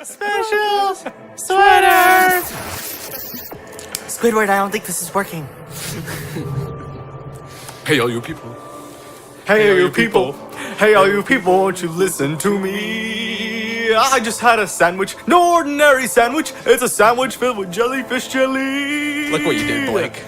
Special sweater! Squidward, I don't think this is working. Hey, all you people. Hey, all you people. Hey, all you people, won't you listen to me? I just had a sandwich. No ordinary sandwich. It's a sandwich filled with jellyfish jelly. Look what you did, Blake.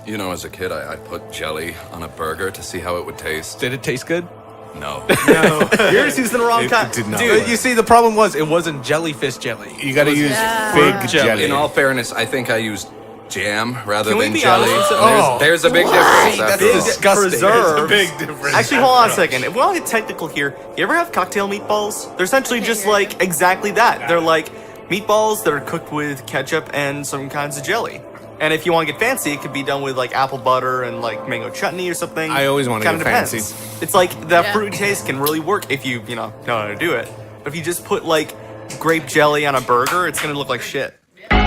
You know, as a kid, I put jelly on a burger to see how it would taste. Did it taste good? No. No, you're just using the wrong kind. It did not. Dude, you see, the problem was it wasn't jellyfish jelly. You gotta use fruit fig jelly. jelly. In all fairness, I think I used jam rather Can we than be jelly. honest? There's a big difference. That's after all. disgusting. Preserve. Big difference. Actually, hold on a second. If we want to get technical here, you ever have cocktail meatballs? They're essentially just like exactly that. They're like meatballs that are cooked with ketchup and some kinds of jelly. And if you want to get fancy, it could be done with like apple butter and like mango chutney or something. I always wanna Kinda get fancy. depends. It's like that fruity taste can really work if you know how to do it. But if you just put like grape jelly on a burger, it's gonna look like shit. No,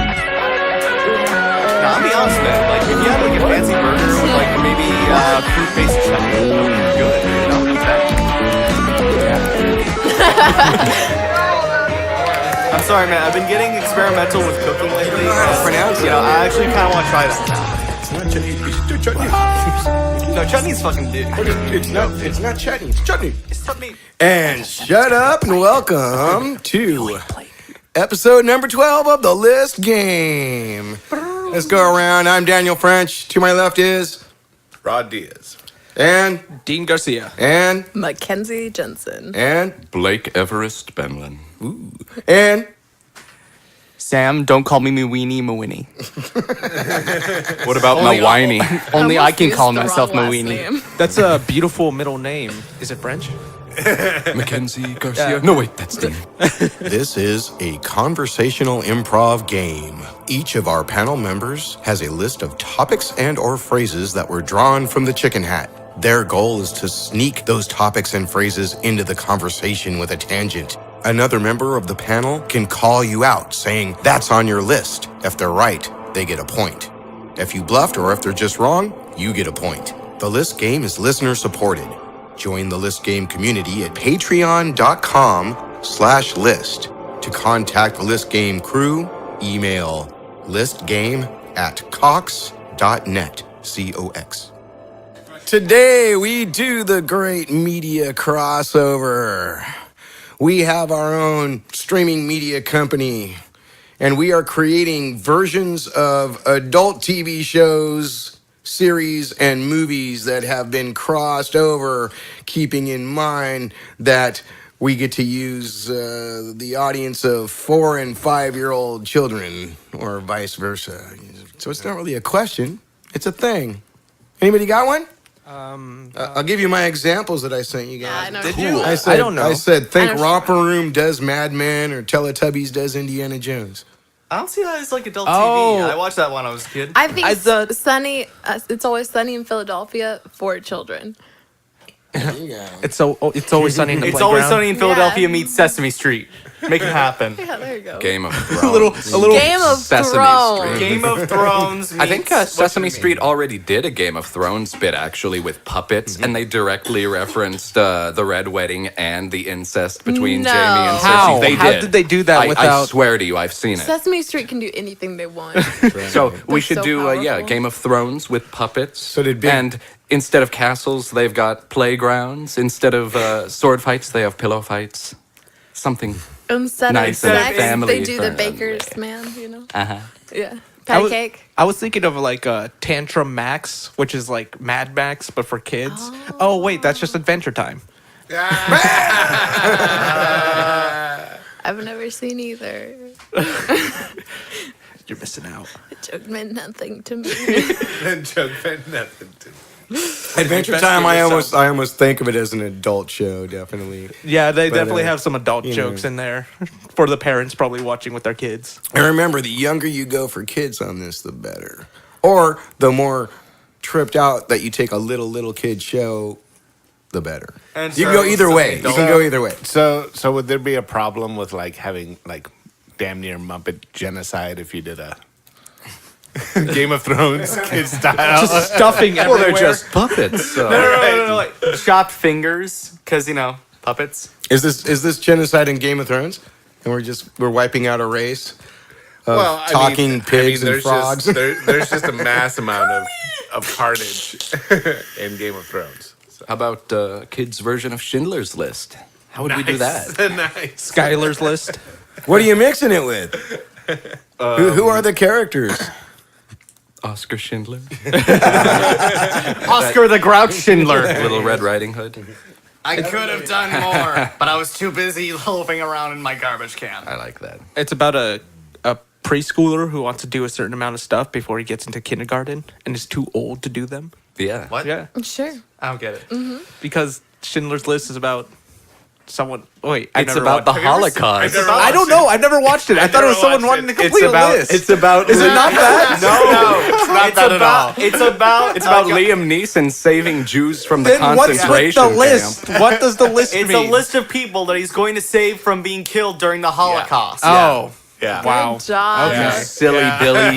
I'll be honest, man. Like, if you had like a fancy burger with like maybe fruit-based chutney, that would be good. That would be bad. I'm sorry, man. I've been getting experimental with cooking lately. You know, I actually kind of want to try that now. It's not chutney. It's chutney. No, chutney's fucking dude. It's not chutney. It's chutney. It's chutney. And shut up and welcome to episode number 12 of the List Game. Let's go around. I'm Daniel French. To my left is Rod Diaz. And Dean Garcia. and Mackenzie Jensen. and Blake Everest Benlin. and Sam, don't call me Mewhinney. What about my whiny? Only I can Used call the myself wrong last Mewhinney. name. That's a beautiful middle name. Is it French? Mackenzie Garcia? No, wait, that's Dean. this is a conversational improv game. Each of our panel members has a list of topics and or phrases that were drawn from the chicken hat. Their goal is to sneak those topics and phrases into the conversation with a tangent. Another member of the panel can call you out saying, "That's on your list." If they're right, they get a point. If you bluffed or if they're just wrong, you get a point. The List Game is listener supported. Join the List Game community at patreon.com/list. To contact the List Game crew, email listgame@cox.net. COX. Today we do the great media crossover. We have our own streaming media company, and we are creating versions of adult TV shows, series, and movies that have been crossed over, keeping in mind that we get to use the audience of 4 and 5-year-old children, or vice versa. So it's not really a question, it's a thing. Anybody got one? I'll give you my examples that I sent you guys. Yeah, I know. Did you? I said, I don't know. I said, think I know. Romper Room does Mad Men or Teletubbies does Indiana Jones. I don't see that as like adult Oh. TV. I watched that when I was a kid. I think I thought- It's Always Sunny in Philadelphia for children. It's always sunny in the It's playground. Always Sunny in Philadelphia Yeah. meets Sesame Street. Make it happen. Yeah, there you go. Game of Thrones. a little. Game of Sesame Thrones. Street. Game of Thrones. I think meets- Sesame what you Street already did a Game of Thrones bit actually with puppets, and they directly referenced the Red Wedding and the incest between No. Jamie and Cersei. How? They How did. did they do that I without- swear to you, I've seen it. Sesame Street can do anything they want. So we should so do powerful. Game of Thrones with puppets. So did Big- and instead of castles, they've got playgrounds. Instead of sword fights, they have pillow fights. Something. Instead Nice of and sex, family they do the friendly. baker's man, you know? Uh huh. Yeah. I was- Pancake. I was thinking of like Tantrum Max, which is like Mad Max but for kids. Oh wait, that's just Adventure Time. I've never seen either. You're missing out. The joke meant nothing to me. Adventure Time, I almost think of it as an adult show, definitely. Yeah, they But, definitely have some adult you jokes know. in there for the parents probably watching with their kids. And remember, the younger you go for kids on this, the better. Or the more tripped out that you take a little kid show, the better. And You can so- go either so way. they You can don't- go either way. So would there be a problem with like having like damn near Muppet genocide if you did a Game of Thrones kid style? Just stuffing Well, everywhere. they're just puppets. So. No, like chopped fingers, because, you know, puppets. Is this genocide in Game of Thrones? and we're wiping out a race. Well, talking pigs and there's frogs. There's just a mass amount of carnage in Game of Thrones. So. How about kids' version of Schindler's List? How would we do that? Nice. Skylar's List. What are you mixing it with? Who are the characters? Oscar Schindler, Oscar the Grouch Schindler. Little Red Riding Hood. I could have done more, but I was too busy loafing around in my garbage can. I like that. It's about a preschooler who wants to do a certain amount of stuff before he gets into kindergarten and is too old to do them. Yeah. What? Yeah. Sure. I don't get it. Because Schindler's List is about someone. Wait, It's about the Holocaust. I don't know. I've never watched it. I thought it was someone wanting to complete a list. It's about. Is it not that? No, it's not that at all. It's about Liam Neeson saving Jews from the Then what's with concentration the camp. list? What does the list It's mean? a list of people that he's going to save from being killed during the Holocaust. Oh. Yeah. Wow. Good job. Yeah. Silly Billy, you.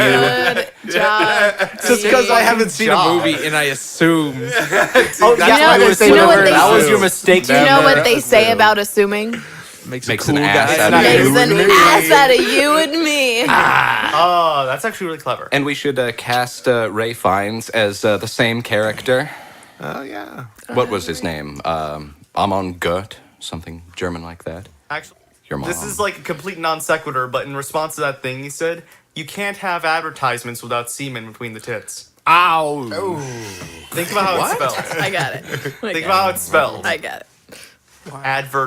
Good job. Just because I haven't seen a job. movie and I assume. Oh, You know what they that was say- your mistake. Do you know what they say about assuming? Makes Makes a cool an ass guy. out of Makes you. an ass out of you and me. Oh, that's actually really clever. And we should cast Ray Fiennes as the same character. Oh yeah. What was his name? Amon Goeth, something German like that. Actually, Your mom. this is like a complete non sequitur, but in response to that thing he said, you can't have advertisements without semen between the tits. Ow. Think about how it's spelled. I got it. Think about how it's spelled. I got it.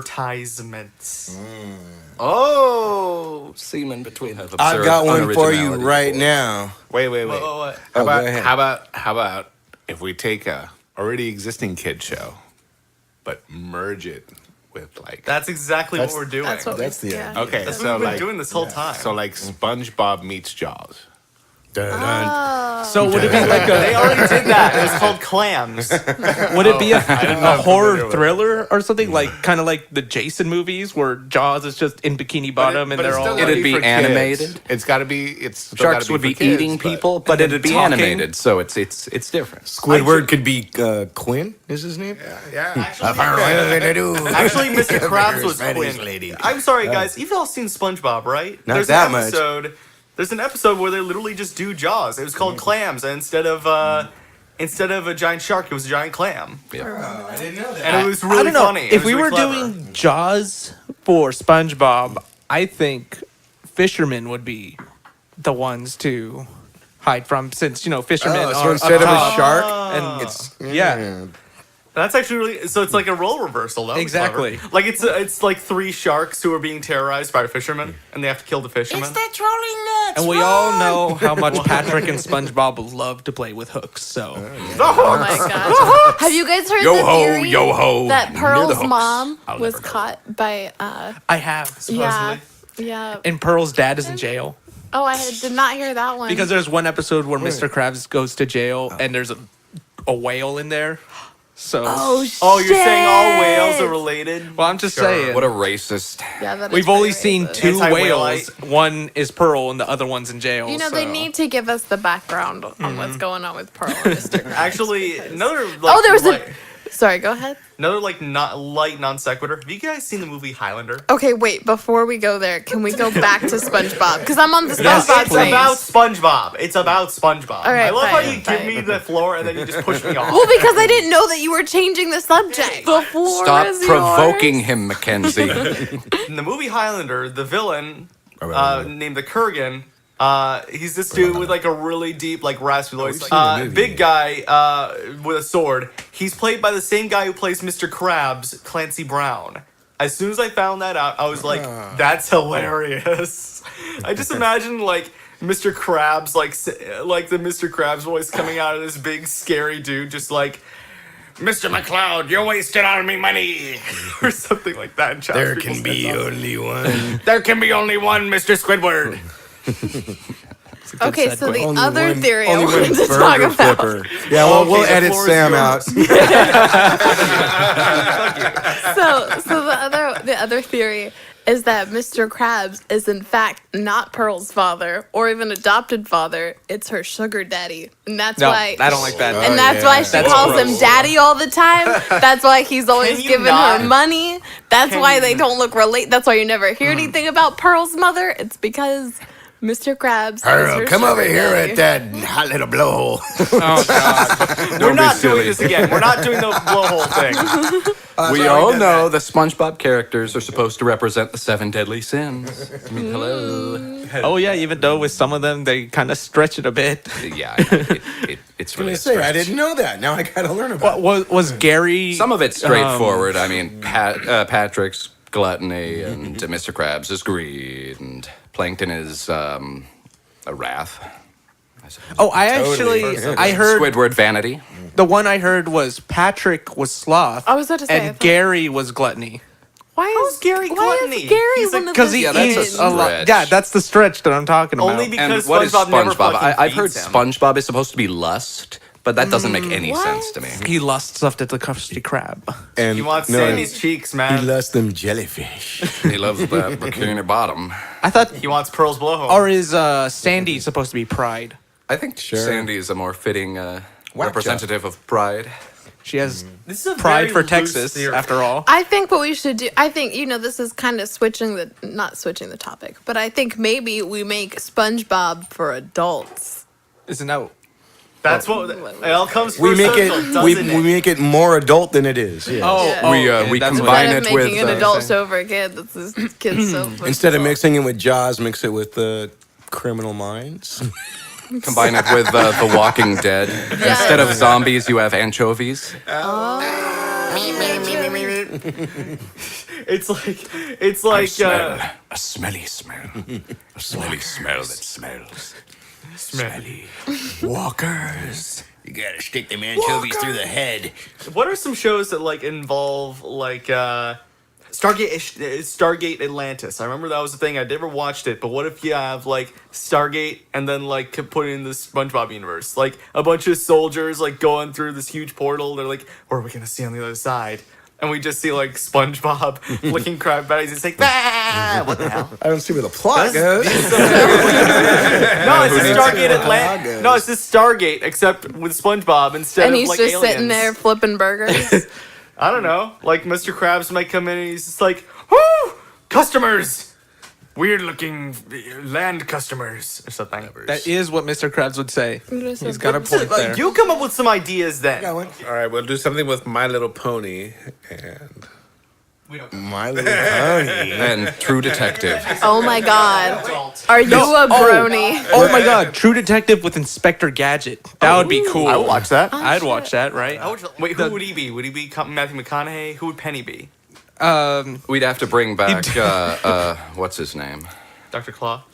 Advertisements. Oh, semen between her. I've got one for you right now. Wait. What? Oh, go ahead. How about if we take a already existing kid show, but merge it with like. That's exactly what we're doing. That's what That's we, the yeah. Okay, That's so what we've been like doing this whole time. so like SpongeBob meets Jaws. Dun-dun. So would it be like They a already did that. It was called Clams. would it be a familiar horror with it. thriller or something like kind of like the Jason movies where Jaws is just in Bikini Bottom and But they're it's still all gotta It'd be for kids. animated. It's got to be. It's still Sharks gotta would be for kids, eating but- people, but it'd be talking. animated, so it's different. Squidward could be Quinn. Is his name? Yeah. Actually, Mr. Krabs was Spanish Quinn. lady. I'm sorry, guys. You've all seen SpongeBob, right? Not There's that an much. episode, There's an episode where they literally just do Jaws. It was called Clams, and instead of a giant shark, it was a giant clam, I didn't know that. and it was I really don't know. funny. It If was we really were clever. doing Jaws for SpongeBob, I think fishermen would be the ones to hide from, since fishermen Oh, so are instead up of a top, shark, and it's yeah. That's actually really. So it's like a role reversal. That was Exactly. clever. Like it's like three sharks who are being terrorized by a fisherman, and they have to kill the fisherman. And we all know how much Patrick and SpongeBob love to play with hooks. So Oh my gosh. Have you guys heard the theory yo ho. that Near the Pearl's hooks. mom I'll was never know. caught by I have. yeah. Yeah. And Pearl's dad is in jail Oh, I did not hear that one. because there's one episode where Mr. Krabs goes to jail and there's a whale in there. So oh, Oh, you're saying all whales shit. are related? well, I'm just saying. What a racist. Yeah, that is We've only pretty seen racist. two Anti-whaleite. whales. One is Pearl and the other one's in jail. You know, so. they need to give us the background on what's going on with Pearl and Mr. Krabs. Actually, another. Like, Oh, there was light, a. Sorry, go ahead. another like not light non sequitur. Have you guys seen the movie Highlander? Okay, wait. Before we go there, can we go back to SpongeBob? Because I'm on the Yes, SpongeBob It's train. about SpongeBob. It's about SpongeBob. All right, I love how fine, you fine. give me the floor and then you just push me off. Well, because I didn't know that you were changing the subject. The floor Stop is provoking yours. him, Mackenzie. In the movie Highlander, the villain named the Kurgan. He's this dude with like a really deep, like raspy voice. seen the movie. Big guy with a sword. He's played by the same guy who plays Mr. Krabs, Clancy Brown. As soon as I found that out, I was like, "That's hilarious." I just imagine like Mr. Krabs, like the Mr. Krabs voice coming out of this big scary dude, just like. Mr. McCloud, you're wasting on me money, or something like that. And chops There people's can be heads off. only one. There can be only one Mr. Squidward. Okay, so the Only other one- theory I only wanted one to talk burger about. flipper. Yeah, well, Okay, we'll the edit floor is Sam yours. out. So the other theory is that Mr. Krabs is in fact not Pearl's father or even adopted father. It's her sugar daddy, and that's No, why. I don't like that. And that's why she That's calls gross. him daddy all the time. That's why he's always you giving not? her money. That's Can why you- they don't look That's why you never hear anything about Pearl's mother. It's because Mr. Krabs is Pearl, her come sugar over here daddy. at that hot little blowhole. Oh God. We're be not silly. doing this again. We're not doing the blowhole thing. We all know the SpongeBob characters are supposed to represent the 7 deadly sins. I mean, hello. Oh yeah, even though with some of them they kind of stretch it a bit. Yeah, I know. It's really I a say, I stretch. didn't know that. Now I gotta learn about it. Was Gary? Some of it's straightforward. I mean, Patrick's gluttony and Mr. Krabs is greed and Plankton is a wrath. Oh, I heard Squidward vanity. the one I heard was Patrick was sloth. I was about to say, I and thought- Gary was gluttony. Why is Gary Why gluttony? is Gary He's one of Because the he Yeah, that's a eats a stretch. lot. Yeah, that's the stretch that I'm talking about. Only And because what is SpongeBob never SpongeBob? fucking I've heard feeds him. SpongeBob is supposed to be lust, but that doesn't make any What? sense to me. He lusts after the Krusty Krab. And He wants no, Sandy's cheeks, He man. loves them jellyfish. He loves that bikini bottom. I thought, He wants Pearl's blowhole. or is Sandy supposed to be Pride? I think Sure. Sandy is a more fitting representative of pride. She has This is a Pride very for loose Texas, theory. after all. I think what we should do, I think, this is kind of not switching the topic, but I think maybe we make SpongeBob for adults. Isn't that? That's what it all comes full We make circle, it we doesn't it? make it more adult than it is. Yeah. Oh, We okay, that's combine Instead it of with making an uh, adult show for a kid, that's this kid's so Instead of mixing it with Jaws, mix it with Criminal Minds. combine it with The Walking Dead. Instead of zombies, you have anchovies. It's like A smelly smell. A smelly smell that smells. Smelly. Walkers. You gotta stick them anchovies through the head. what are some shows that like involve like Stargate Atlantis? I remember that was the thing. I never watched it, but what if you have like Stargate and then like could put it in the SpongeBob universe, like a bunch of soldiers like going through this huge portal. They're like, "What are we gonna see on the other side?" And we just see like SpongeBob flicking crab patties. It's like, ah, what the hell? I don't see where the plot goes. No, it's a Stargate Atlantis. No, it's just Stargate, except with SpongeBob instead and of he's like just aliens. sitting there flipping burgers. I don't know. Like Mr. Krabs might come in and he's just like, "Whoo, customers, weird looking land customers or something." That is what Mr. Krabs would say. He's He's got a point there. You come up with some ideas then. All right, we'll do something with My Little Pony and My Little Pony. And True Detective. Oh my god. Are you a brony? Oh my God! True Detective with Inspector Gadget. That would be cool. I would watch that. I'd watch that, right? Wait, who would he be? Would he be Matthew McConaughey? Who would Penny be? We'd have to bring back, what's his name? Dr. Claw?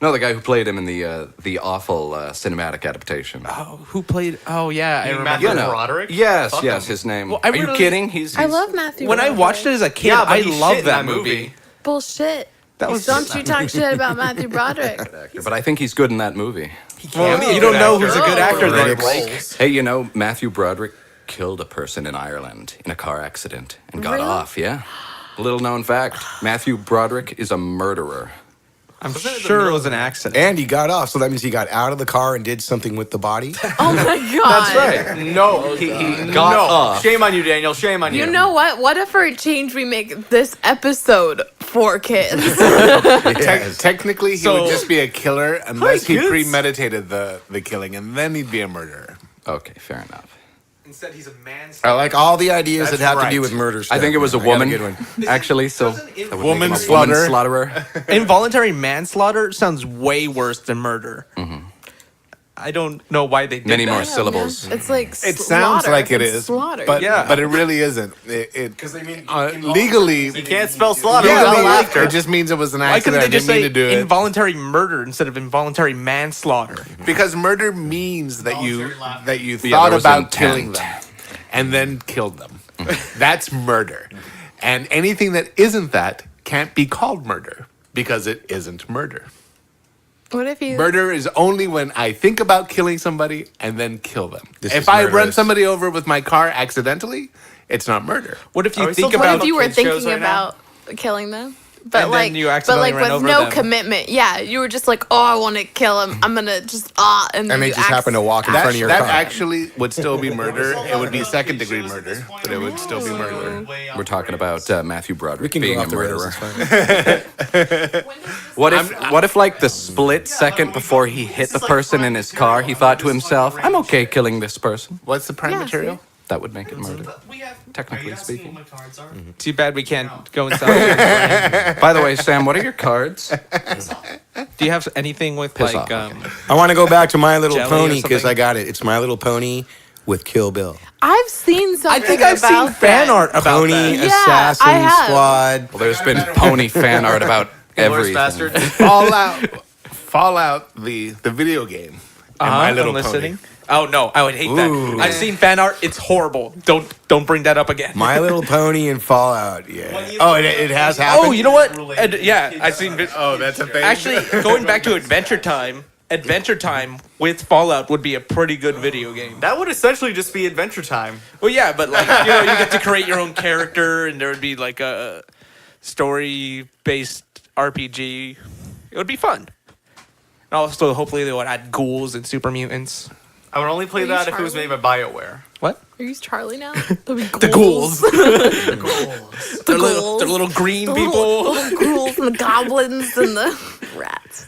No, the guy who played him in the awful cinematic adaptation. Oh, who played? Oh yeah, I You mean remember. Matthew Broderick? Yes, Fuck yes, him. his name. Well, I Are you really- kidding? He's I love Matthew. When I Broderick. watched it as a kid, Yeah, but I he shit loved in that movie. Bullshit. That was Don't you talk shit about Matthew Broderick. actor, but I think he's good in that movie. Well, you don't know who's a good actor then, Right. Blake. Hey, you know, Matthew Broderick killed a person in Ireland in a car accident and got Really? off, yeah. Little known fact, Matthew Broderick is a murderer. I'm sure it was an accident. And he got off, so that means he got out of the car and did something with the body. Oh my god. No, he got no. off. Shame on you, Daniel. Shame on you. You know what? What if for a change we make this episode for kids? technically he So- would just be a killer unless he kids. premeditated the killing, and then he'd be a murderer. Okay, fair enough. Instead, he's a man. I like all the ideas That's that have to right. do with murder stuff. I think it was a I got woman, good one. actually, so Doesn't that would Woman make him a slaughter. woman slaughterer. Involuntary manslaughter sounds way worse than murder. I don't know why they did Many that. more syllables. It's like It sounds slaughter. like it It's is, slaughter. but Yeah. but it really isn't. Because they mean legally, You can't spell slaughter yeah, without laughter. it just means it was an Why couldn't accident. they I just didn't mean say to do it. involuntary murder instead of involuntary manslaughter? Because murder means that you Yeah, thought there was about intent. killing them and then killed them. That's murder. And anything that isn't that can't be called murder because it isn't murder. What if you? Murder is only when I think about killing somebody and then kill them. This If is I run murderous. somebody over with my car accidentally, it's not murder. What if Are you we think still about? talking If you were kids shows thinking right now? about killing them? But And like, then you accidentally ran with over no them. commitment. Yeah, you were just like, oh, I want to kill him. I'm gonna just and then And they you just happen to walk in front of your That car. actually would still be murder. It would be second-degree murder, but it would still be murder. We're talking about Matthew We Broderick can being go a off the rails. murderer. It's fine. What if like the split second before he hit the person in his car, he thought to himself, "I'm okay killing this person." What's the prime Yeah, material? That would make it murder. Technically speaking. Too bad we can't go inside. By the way, Sam, what are your cards? Do you have anything with Piss like off, okay. I want to go back to My Little Jelly or Pony because something? I got it. It's My Little Pony with Kill Bill. I've seen something. I think I've seen about fan that. art about Pony that. Yeah, Assassin I have. Squad. Well, there's been pony fan art about Glorious everything. bastard. Fallout, the video game. And My Little Pony. listening. Oh no, I would hate Ooh. that. I've seen fan art. It's horrible. Don't bring that up again. My Little Pony and Fallout. Yeah. Oh, it has happened. Oh, you know what? Yeah, I've seen. Oh, that's a thing. Actually, going back to Adventure Time with Fallout would be a pretty good video game. That would essentially just be Adventure Time. Well, yeah, but like you get to create your own character, and there would be like a story-based RPG. It would be fun. And also, hopefully, they would add ghouls and super mutants. I would only play Are you that if it was made by BioWare. What? Are you Charlie now? The ghouls. The They're ghouls. little green The people. little ghouls and the goblins and the rats.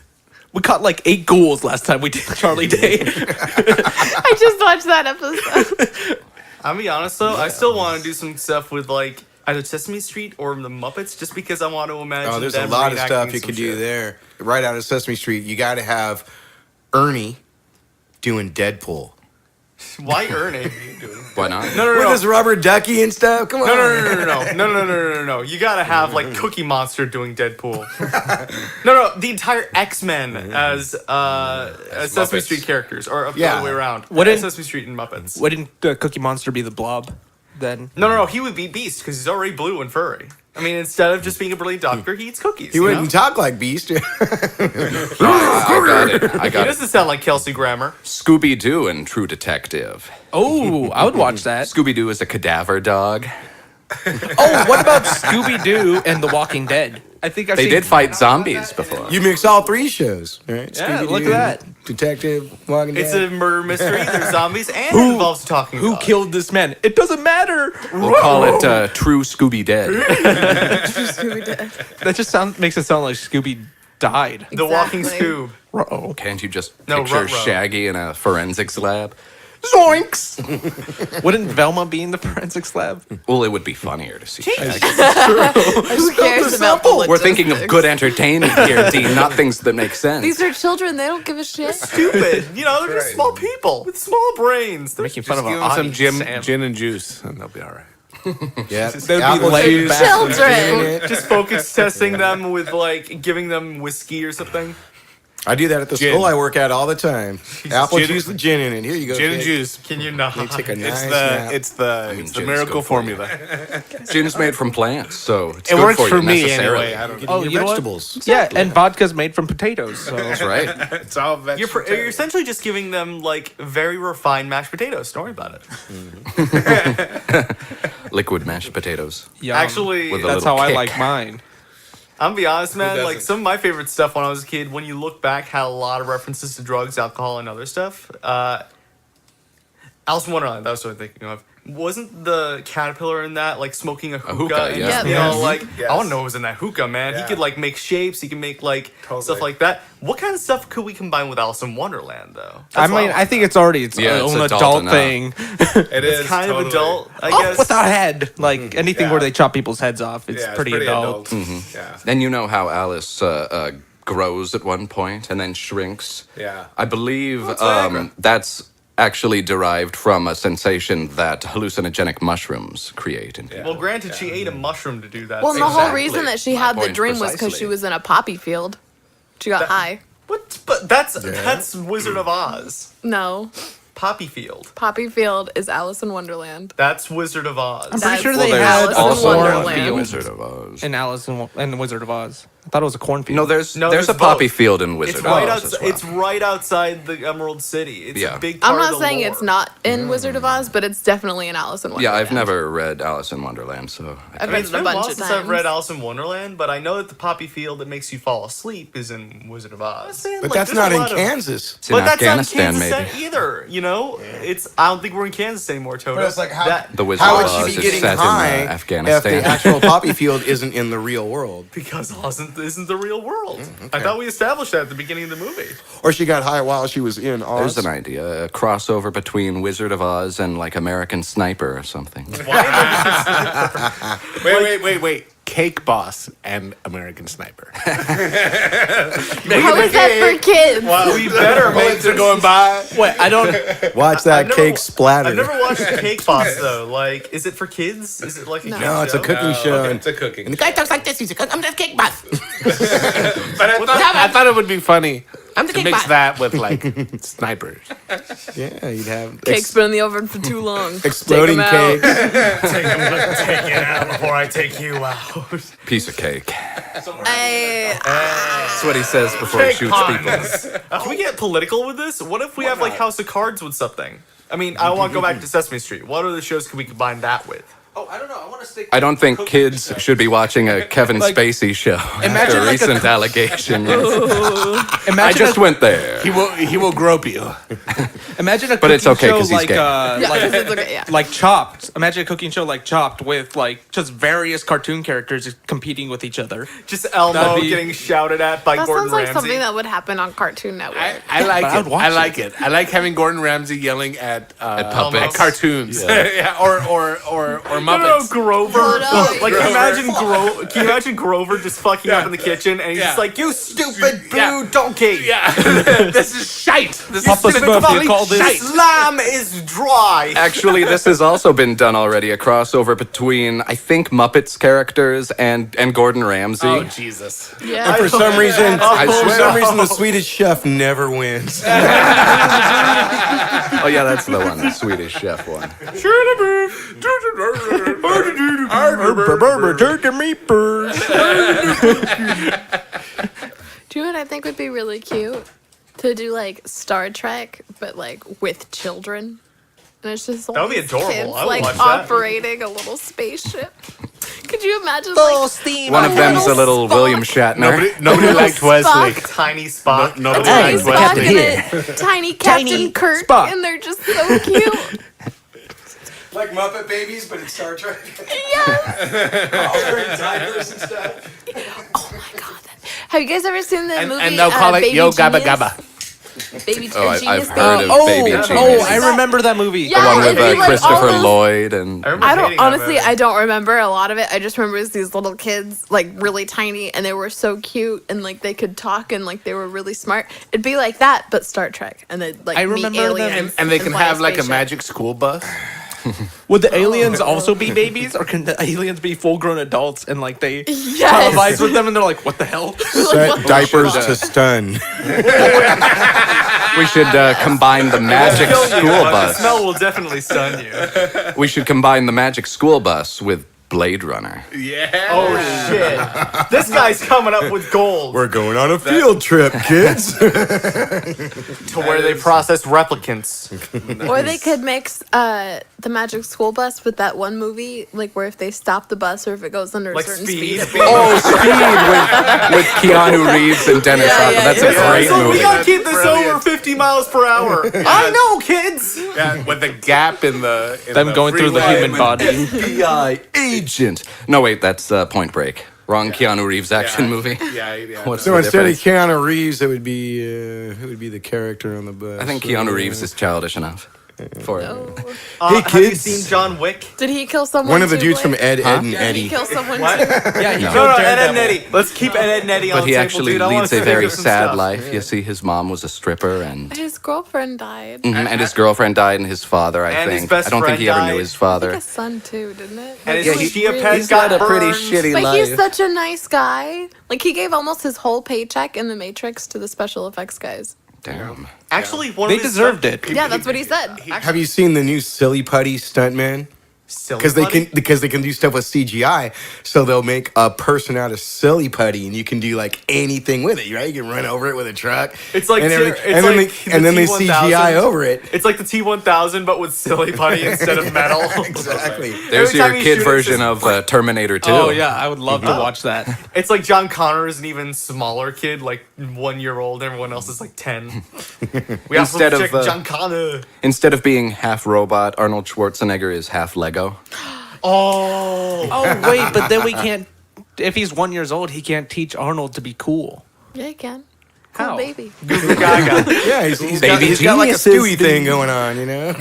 We caught like 8 ghouls last time we did Charlie Day. I just watched that episode. I'll be honest though, I still want to do some stuff with like either Sesame Street or the Muppets, just because I want to imagine. Oh, there's a them lot of reenacting stuff you some could do shit. there. Right out of Sesame Street, you got to have Ernie doing Deadpool. Why Ernie? Why not? No. With his rubber ducky and stuff. Come on. No. You gotta have like Cookie Monster doing Deadpool. No. The entire X-Men as Sesame Muppets. Street characters, or the Yeah. other way around. Wouldn't- Sesame Street and Muppets? Wouldn't Cookie Monster be the Blob then? No. He would be Beast because he's already blue and furry. I mean, instead of just being a brilliant doctor, he eats cookies. He wouldn't talk like Beast. I got it. I He got it. doesn't sound like Kelsey Grammer. Scooby Doo and True Detective. Oh, I would watch that. Scooby Doo is a cadaver dog. Oh, what about Scooby Doo and The Walking Dead? I think I've They seen. did fight zombies before. You mix all 3 shows, right? Yeah, Scooby-Doo, look at that. Detective, Walking It's Dead. a murder mystery. There's zombies and it involves a talking Who dog. killed this man? It doesn't matter. We'll call it True Scooby Dead. That just makes it sound like Scooby died. The Walking Exactly. Scoob. Uh-oh. Can't you just No, picture ruh-roh. Shaggy in a forensics lab? Zoinks! Wouldn't Velma be in the forensics lab? Well, it would be funnier to see Shaggy. Who cares about the We're thinking of logistics? good entertainment here, Dean, not things that make sense. These are children. They don't give a shit. Stupid. You know, they're just small people with small brains. They're Making fun Just of give our them some audience, Sam. gin and juice, and they'll be all right. Yeah. They'd be Apple laid juice. back. Children. just focus testing them with like giving them whiskey or something. I do that at the Gin. school I work at all the time. Apple Gin- juice with gin in it. Here you go. Gin and kid. juice. Can you not? They take a nice It's nap. the gin's miracle good for you. formula. Gin's made from plants, so it's It good works for, for you me necessarily. anyway. I don't Getting Oh, your you know what? vegetables. Yeah, and vodka's made from potatoes. So. That's right. It's all vegetable. You're essentially just giving them like very refined mashed potatoes. Don't worry about it. Liquid mashed potatoes. Yum. Actually, With a That's little how I kick. like mine. I'm gonna be honest, man. Like doesn't? some of my favorite stuff when I was a kid, when you look back, had a lot of references to drugs, alcohol, and other stuff. Alice in Wonderland. That was what I'm thinking of. Wasn't the caterpillar in that like smoking a hookah? hookah, and yeah. just, you Yes. know, like Yes. I want to know what was in that hookah, man. He Yeah. could like make shapes. He can make like stuff Totally. like that. What kind of stuff could we combine with Alice in Wonderland, though? I That's what mean, want I think it's already its Yeah, it's own adult adult enough. thing. It is kind totally. of adult, I Oh, guess. without a head. Like anything Yeah. where they chop people's heads off, it's Yeah, pretty adult. Yeah. And you know how Alice grows at one point and then shrinks? Yeah. I believe Viagra. that's actually derived from a sensation that hallucinogenic mushrooms create. In Well, granted, she ate a mushroom to do that. Well, so- the whole Exactly. reason that she My had the point dream was because precisely. she was in a poppy field. She got high. What? But that's Wizard of Oz. No, Poppy Field. poppy field is Alice in Wonderland. That's Wizard of Oz. I'm pretty sure That's they there's had Alice in also Wonderland. the Wizard of Oz. in Alice and the Wizard of Oz. I thought it was a cornfield. No, there's No, there's a there's poppy both. field in Wizard It's of right Oz outside. as well. It's right outside the Emerald City. It's Yeah. a big part I'm of not the saying lore. it's not in Wizard of Oz, but it's definitely in Alice in Yeah, Wonderland. I've never read Alice in Wonderland, so I I've I mean, read it's it a been a bunch while of since I've read times. Alice in Wonderland, but I know that the poppy field that makes you fall asleep is in Wizard of Oz. But that's not in Kansas. it's in But that's Afghanistan, not in maybe. Kansas either. You know, it's. I don't think we're in Kansas anymore, Toto. But it's like how, That- The Wizard how of would Oz she is be getting set in, high if Afghanistan. the actual poppy field isn't in the real world? because Oz isn't the real world. I thought we established that at the beginning of the movie. Or she got high while she was in Oz? There's an idea, a crossover between Wizard of Oz and like American Sniper or something. Wait. Cake Boss and American Sniper. How is that for kids? Well, we better make Bullets are going by. Wait, I don't. Watch that I've never- cake splatter. I've never watched Cake Boss though. Like, is it for kids? Is it like a No. kid No, it's a show? cooking show. It's a cooking. And the guy talks like this. He's like, I'm the cake boss. But I thought it would be funny I'm the to cake mix boss. that with like snipers. Yeah, you'd have Cake's been in the oven for too long. exploding Take 'em out. cakes. Take it out before I take you out. Piece of cake. I, That's what he says before he shoots people. Can we get political with this? What if we have like House of Cards with something? I mean, I want to go back to Sesame Street. What other shows can we combine that with? Oh, I don't know. I want to stick. I don't think kids should be watching a Kevin Like, Spacey show imagine after a like a- recent allegation. Imagine I just went there. He will grope you. Imagine a But it's cooking okay show 'cause he's like gay. yeah, like it's okay, yeah. like Chopped. Imagine a cooking show like Chopped with like just various cartoon characters competing with each other. Just Elmo That'd be- getting shouted at by That Gordon sounds like Ramsay. something that would happen on Cartoon Network. I like But I would it. watch I it. like it. I like having Gordon Ramsay yelling at puppets. at cartoons. Yeah. Yeah, or No, Muppets. Grover. Oh, no. Like, can you imagine Grover just fucking up in the kitchen and he's just Yeah. like, "You stupid blue Yeah. donkey! Yeah, this is shite. This Papa is Smurf, complete you call this- shite. Lamb is dry." Actually, this has also been done already, a crossover between, I think, Muppets characters and Gordon Ramsay. Oh Jesus! Yeah. For some reason, I for swear. some reason, the Swedish Chef never wins. Oh, yeah, that's the one, the Swedish Chef one. Do you know what I think would be really cute? To do like Star Trek, but like with children. And it's just all That would be these adorable. kids, I would like watch that. operating a little spaceship. Could you imagine steam. One of them's a little Spock. William Shatner. Nobody liked Wesley. Tiny Spock. Nobody Tiny liked Spock Wesley. and a tiny Captain Tiny Kirk, Spock. and they're just so cute. Like Muppet Babies, but it's Star Trek. Yes. All wearing diapers and stuff. Oh my god. Have you guys ever seen the movie? And they'll call it Baby Yo Gabba Genius? Gabba. Baby Oh, Genius I've Baby. heard of Oh, Baby oh, Genius. I remember that movie. Yeah. The one with it'd be like all Christopher those- Lloyd and... remember I don't hating that honestly. movie. I don't remember a lot of it. I just remember it was these little kids, like really tiny, and they were so cute, and like they could talk, and like they were really smart. It'd be like that, but Star Trek, and they'd like I meet remember them. aliens, And they can fly have like a spaceship. magic school bus. Would the aliens also be babies, or can the aliens be full-grown adults and like they Yes. televise with them and they're like, "What the hell?" Set diapers to stun. We should combine the magic Kill you, school but The bus. smell will definitely stun you. We should combine the magic school bus with Blade Runner. Yeah. Oh shit! This guy's coming up with gold We're going on a field trip, kids. to where they process replicants. Or they could mix the Magic School Bus with that one movie, like where if they stop the bus or if it goes under Like a certain Speed. speed. Oh, Speed with Keanu Reeves and Dennis Yeah, Hopper. yeah, That's yeah. a great So we movie. gotta keep this Brilliant. over 50 miles per hour. I know, kids. Yeah, with the gap in the Them going through the freeway. human body. FBI agent. No, wait, that's Point Break. Wrong Keanu Reeves action movie. Yeah. What's So the instead of difference? Keanu Reeves, it would be who would be the character on the bus? I think Keanu Reeves is childish enough for it. Hey, Have you kids. seen John Wick? Did he kill someone? One of the too, dudes from Blake? Ed, Ed, and Did he Eddie. kill someone What? too? Yeah, he No, killed no, Ed, Ed, Daredevil. and Eddie. Let's keep Ed, Ed, and Eddie on But the he table, actually dude. I wanna leads a think very of some sad stuff. life. You see, his mom was a stripper, and His girlfriend died. and his girlfriend died, and his father, I And his think. best I don't think friend he ever died. knew his I think father. his son too, didn't it? And Like, his he was Chia really pet He's got a pretty burned. shitty But life. he's such a nice guy. Like he gave almost his whole paycheck in the Matrix to the special effects guys. Damn. Actually, one They of his deserved it. Yeah, that's what he said. Have you seen the new Silly Putty Stuntman? Silly because they can do stuff with CGI, so they'll make a person out of silly putty, and you can do like anything with it, right? You can run over it with a truck. It's like and, it's and then like they, and then they T1000. CGI over it. It's like the T1000, but with silly putty instead of metal. Exactly. There's Every your time you kid shoot it, version it's of Terminator 2. Oh yeah, I would love to watch that. It's like John Connor is an even smaller kid, like 1 year old. Everyone else is like 10. We have to Instead of, check John Connor. Instead of being half robot, Arnold Schwarzenegger is half Lego. Oh, Oh wait, but then we can't. If he's 1 year old, he can't teach Arnold to be cool. Yeah, you can. Cool How? baby. Gaga. Yeah, he's Baby got like a geniuses, Stewie thing going on, you know?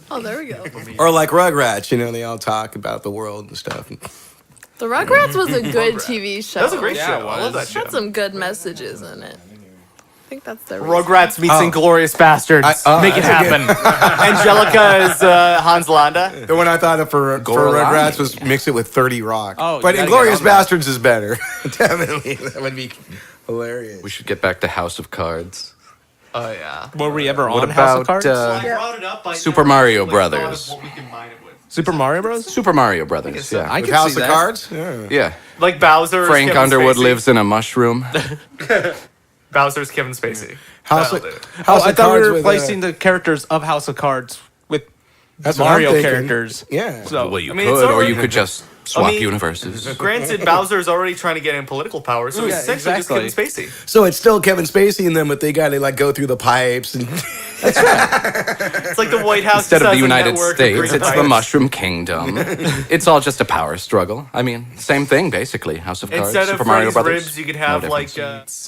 Oh, there we go. Or like Rugrats, you know, they all talk about the world and stuff. The Rugrats was a good TV show. That was a great Yeah, show. it I love that was. show. Had some good messages in it. I think that's their Rugrats meets Oh. Inglorious Bastards. Make it that's a happen. Angelica is Hans Landa. The one I thought of for Gorlami. Rugrats was mix it with 30 Rock. Oh, but you gotta Inglorious get on that. Bastards is better. Definitely. That would be hilarious. We should get back to House of Cards. Oh yeah. Were we ever What on House of about Cards? I brought it up. I Super never Mario actually thought of Brothers. what we combine it with. Super Mario Bros. Super Mario Brothers. so. Yeah. I With can House see of that. Cards? Yeah. Yeah. Like Bowser. Frank Kevin Underwood Spacey. lives in a mushroom. Bowser's Kevin Spacey. House That'll of, do. Oh, House I of thought we Cards were with, replacing the characters of House of Cards with that's what I'm Mario thinking. characters. Yeah. So Well, you I mean, it's could, or already- you could just swap mean- universes. Granted, Bowser's already trying to get in political power, so he's Yeah, essentially exactly. just Kevin Spacey. So it's still Kevin Spacey in them, but they got to like go through the pipes and It's like the White House Instead just of the has a United network of States, green it's the pipes. Mushroom Kingdom. It's all just a power struggle. I mean, same thing basically. House of Cards, Instead of Super Mario Freddy's Brothers. ribs, you could No have like difference.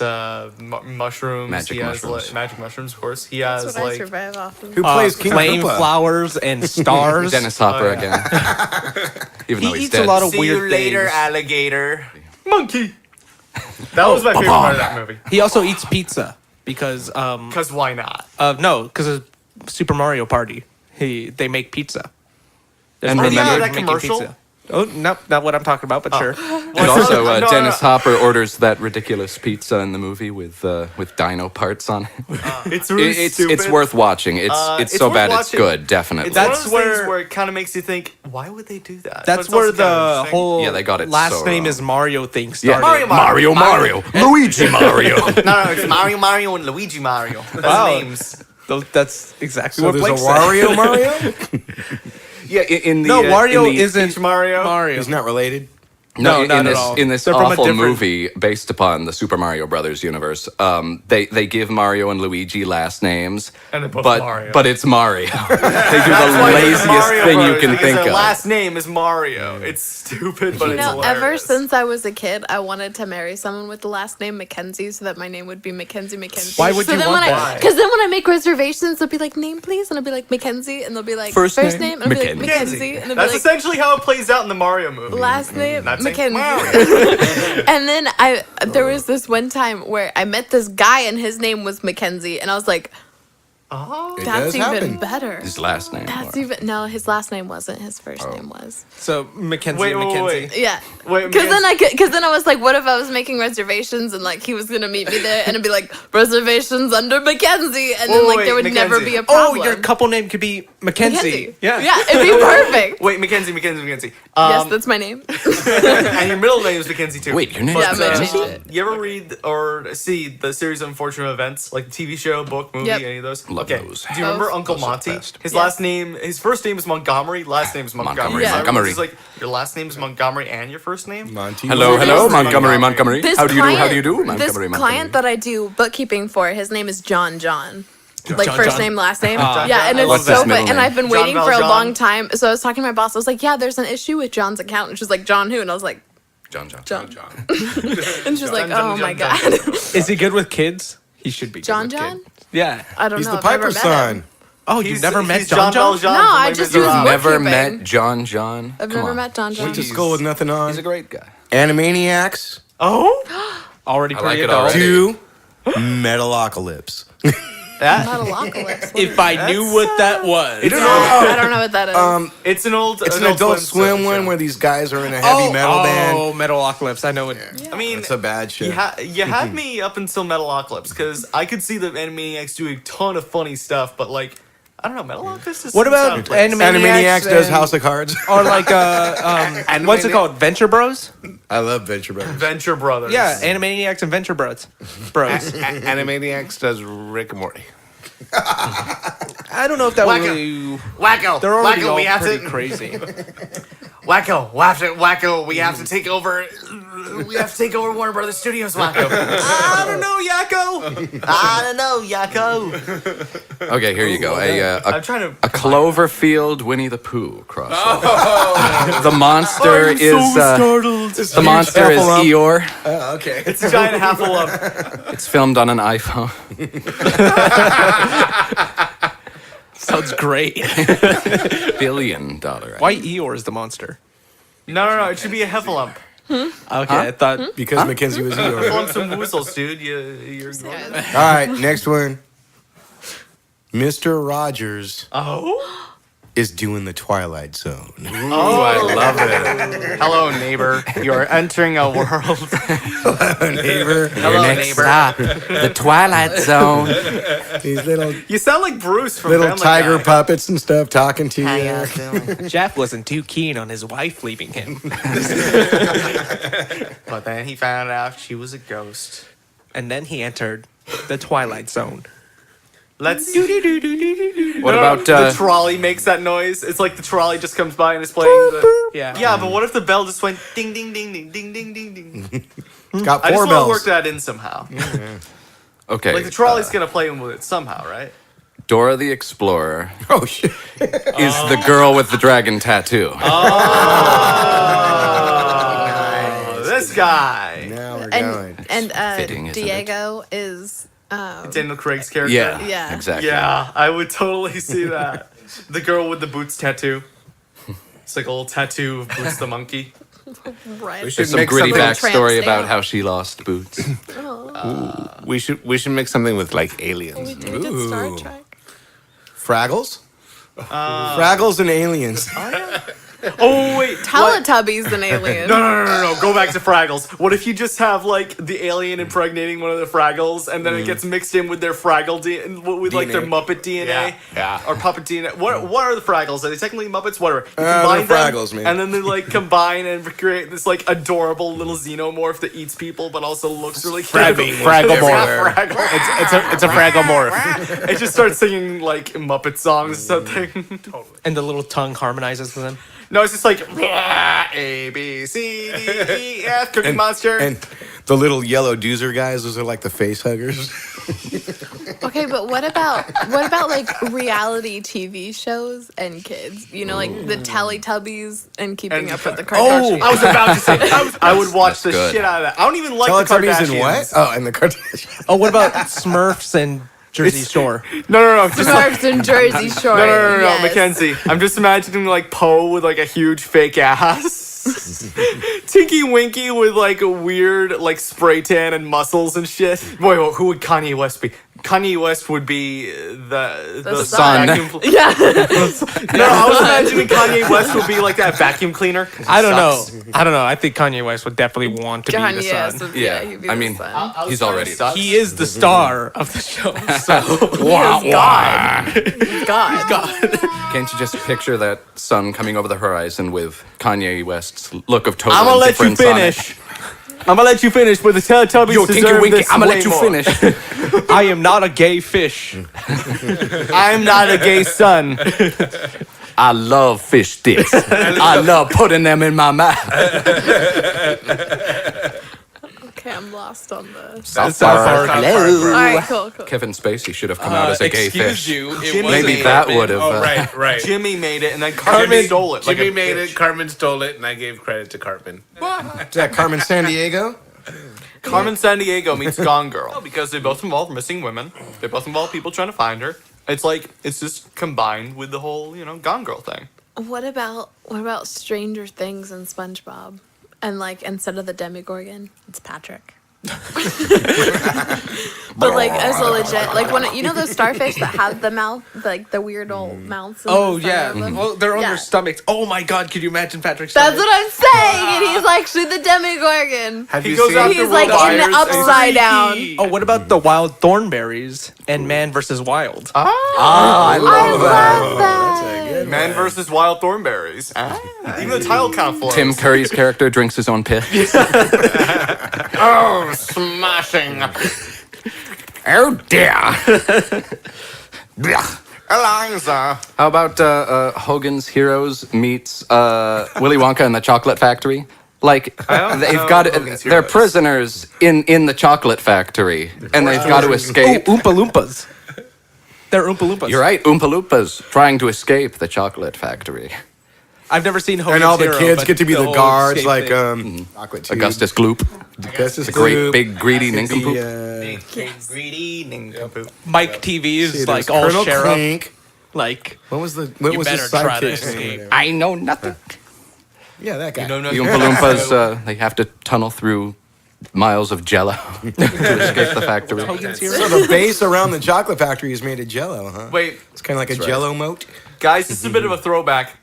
mushrooms. Magic he has, mushrooms. Like, magic mushrooms, of course. He That's has what I like survive off of. who plays King flame Koopa? flowers and stars. Dennis Hopper Oh, yeah. again. Even He though he's eats a dead. lot of See weird you later, things. alligator. Monkey. That was my favorite part of that movie. He also eats pizza because Because why not? because of Super Mario Party. They make pizza. And Oh, yeah, remember, that commercial? Oh, no, not what I'm talking about, but sure. and also No, Dennis no. Hopper orders that ridiculous pizza in the movie with dino parts on it. It's really It's stupid. worth watching. It's it's so worth bad it's watching. good, definitely. It's one That's of those things where- where it kind of makes you think, why would they do that? But That's it's also where kind of the interesting. whole Yeah, they got it last so name wrong. is Mario thing Yeah. started. Mario. Luigi Mario. No, it's Mario and Luigi Mario. That's Wow. names. That's exactly So what there's a Blake said. Wario Mario? Yeah, in the No, Wario in the, isn't Peach Mario? Mario. He's not related. No, in not at this all. in this They're from a awful different- movie based upon the Super Mario Brothers universe. They give Mario and Luigi last names, And they're both but Mario. but it's Mario. They do That's the why it's laziest Mario thing you Brothers, can because think their of. last name is Mario. It's stupid, but You it's know, ever hilarious. since I was a kid, I wanted to marry someone with the last name Mackenzie, so that my name would be Mackenzie McKenzie. Why would so you then want when that? Because then when I make reservations, they'll be like, "Name, please," and I'll be like Mackenzie, and they'll be like, First "First name, name," and I'll be like Mackenzie. Mackenzie, and they'll That's be like, essentially how it plays out in the Mario movie. "Last name That's it. Mackenzie." Mario. And then there was this one time where I met this guy, and his name was Mackenzie, and I was like, Oh. It "That's does even happen. better." His last name. That's even no. His last name wasn't. His first name was. So Mackenzie Wait, and wait, Mackenzie. wait. Yeah. Wait, Because then I was like, what if I was making reservations and like he was gonna meet me there and it'd be like reservations under Mackenzie and then Wait, like wait, there would never Mackenzie. be a Oh, problem. your couple name could be Mackenzie. Mackenzie. Yeah. Yeah, it'd be perfect. Wait, Mackenzie. Yes, Um, that's my name. and your middle name is Mackenzie too. Wait, your name Yeah, is I'm gonna Mackenzie? change it. You ever read or see the series of unfortunate events, like the TV show, book, movie, Yep. any of those? Love okay. those. Do you remember Both. Uncle Those are the Monty? best. His Yes. last name, his first name is Montgomery. Last name is Montgomery. Montgomery, So I Montgomery. was like, your last name is Montgomery and your first name. Monty. Hello, This- hello, Montgomery. This How do you do? How client- do you do, This Montgomery? client that I do bookkeeping for, his name is John. Like John, first John. name, last name. John, Yeah, and I it's love so that. funny. Middle And name. I've been John waiting for a Valjean. long time. So I was talking to my boss. I was like, "Yeah, there's an issue with John's account." And she's like, "John who?" And I was like, John. "John." And she's like, John, "Oh my John, god." Is he good with kids? He should be. Good John with John? kids. Yeah. I don't He's know. the I've never Piper's met son. him. Oh, you've never met he's John John? Valjean No, from I Les just Miserables. use Never bookkeeping. met John. I've Come never on. met John. Went to school with nothing on. He's a great guy. Animaniacs. Oh, Already I pretty like it adult. already. 2. Metalocalypse. that Metalocalypse. If I knew what that was. I don't know what that is. it's an old. It's an Adult Swim one show. where these guys are in a heavy metal band. Oh, Metalocalypse. I know it. I mean, It's a bad shit. you had me up until Metalocalypse because I could see the Animaniacs doing a ton of funny stuff, but like I don't know. Metal Office is. What about Animaniacs does and- House of Cards. Or like what's it called? Venture Bros? I love Venture Brothers. Venture Brothers? Yeah, Animaniacs and Venture Bros. Animaniacs does Rick and Morty. I don't know if that would really. Wacko. They're already Wacko, all we have pretty to. crazy. Wacko. We have to take over. We have to take over Warner Brothers Studios. Wacko. I don't know, Yakko. Okay, here you go. I'm trying to. A Cloverfield Winnie the Pooh crossover. The monster is the monster is Hufflepuff. Eeyore. Okay. It's a giant Hufflepuff. It's filmed on an iPhone. Sounds great. $1 billion. Why Eeyore is the monster? No. It should be a Heffalump. Okay, I thought. Because Mackenzie was Eeyore. Heffalump some woozles, dude. You're. All right, next one. Mr. Rogers is doing the Twilight Zone. Oh, I love it. Hello, neighbor. You're entering a world. Hello, neighbor. Hello, neighbor. Stop. The Twilight Zone. These little You sound like Bruce from little Family tiger Guy. puppets and stuff talking to How you. y'all doing? Jeff wasn't too keen on his wife leaving him. But then he found out she was a ghost. And then he entered the Twilight Zone. Let's. What about the trolley makes that noise? It's like the trolley just comes by and is playing the. Yeah. Yeah, but what if the bell just went ding ding ding ding ding ding ding ding? It's got I just four want to bells. work that in somehow. okay? Like the trolley's gonna play with it somehow, right? Dora the Explorer Oh shit! is the girl with the dragon tattoo. Oh, this guy. Now we're going. And Fitting, isn't it? Diego is Daniel Craig's character. Yeah, Yeah. exactly. Yeah, I would totally see that. The girl with the boots tattoo. It's like a little tattoo of Boots the monkey. right. We should There's some make gritty something. backstory Tramp about stamp. how she lost boots. We should make something with like aliens. We did Star Ooh. Trek. Fraggles? Fraggles and aliens. Oh wait, Teletubbies and aliens. No. Go back to Fraggles. What if you just have like the alien impregnating one of the Fraggles, and then it gets mixed in with their Fraggle with like their DNA. Muppet DNA, Yeah. or Puppet DNA. What are the Fraggles? Are they technically Muppets? Whatever. You they're combine them, Fraggles, man. And then they like combine and create this like adorable little xenomorph that eats people, but also looks really cute. Fragglemorph. Fraggle. It's a Fragglemorph. It just starts singing like Muppet songs or something. And the little tongue harmonizes with him. No, it's just like A B C D E F Cookie Monster. And the little yellow doozer guys, those are like the face huggers. Okay, but what about like reality TV shows and kids? You know, like the Teletubbies and Keeping And- Up with the Kardashians. I was about to say I would watch the good. shit out of that. I don't even like the Teletubbies Kardashians. and what? Oh, and the Kardashians. Oh, what about Smurfs and Jersey Shore? No. Just like, Smurfs and Jersey Shore. no, yes. Mackenzie. I'm just imagining like Poe with like a huge fake ass. Tinky Winky with like a weird like spray tan and muscles and shit. Wait, who would Kanye West be? Kanye West would be the sun. vacuum Yeah. No, I was imagining Kanye West would be like that vacuum cleaner. I don't know. I think Kanye West would definitely want to be the Kanye sun. West. Yeah, He'd be I the mean, sun. he's already. He is the star of the show. So He's God. He's God. Can't you just picture that sun coming over the horizon with Kanye West's look of total I'm gonna let you indifference on it? finish. I'm gonna let you finish, but the Teletubbies Yo, Tinky deserve Winky, this I'm gonna way let you more. finish. I am not a gay fish. I'm not a gay son. I love fish sticks. I love putting them in my mouth. Okay, I'm lost on this. South Park. All Hello. right, cool. Kevin Spacey should have come out as a gay excuse fish. you. It Jimmy was Maybe a that Cartman. would have. Oh, right. Jimmy made it, and then Carmen stole it. Like Jimmy a made bitch. it. Carmen stole it, and I gave credit to Cartman. Is that Carmen San Diego? Carmen Sandiego meets Gone Girl because they both involve missing women. They both involve people trying to find her. It's like it's just combined with the whole Gone Girl thing. What about Stranger Things and SpongeBob? And like instead of the Demogorgon, it's Patrick. But like as a legit, like when you know those starfish that have the mouth, like the weird old mouths. in Oh the center yeah. of them? Well, they're on Yeah. their stomachs. Oh my God! Could you imagine Patrick's That's stomach? what I'm saying, and he's actually the Demogorgon. Have He you goes seen? after He's like in Fires the and upside down. freaky. Oh, what about the wild thornberries and Man versus Wild? I I love that. love that. Man versus Wild Thornberries. Even the title kind of flows. Tim Curry's character drinks his own piss. Oh, smashing. Oh, dear. Eliza. How about Hogan's Heroes meets Willy Wonka and the Chocolate Factory? Like don't they've know got Hogan's they're Heroes. prisoners in the chocolate factory, and they've got to Oh, escape. Oompa Loompas. They're Oompa Loompas. You're right, Oompa Loompas trying to escape the chocolate factory. I've never seen Hogan's And all the Hero, kids but get to be the whole guards, escape like thing. Chocolate Tube. Augustus Gloop, Augustus the great Gloop. big greedy Could be, nincompoop. Greedy nincompoop. Mike TV is see, like there's all Colonel sheriff. Clink. Like What was the you his better try to sidekick's name? escape. Whatever. I know nothing. Yeah, that guy. No, The Oompa Loompas, they have to tunnel through miles of jello to escape the factory. Hogan's Hero. So the base around the chocolate factory is made of jello, huh? Wait, It's kind of like a jello moat. guys, this is a bit of a throwback.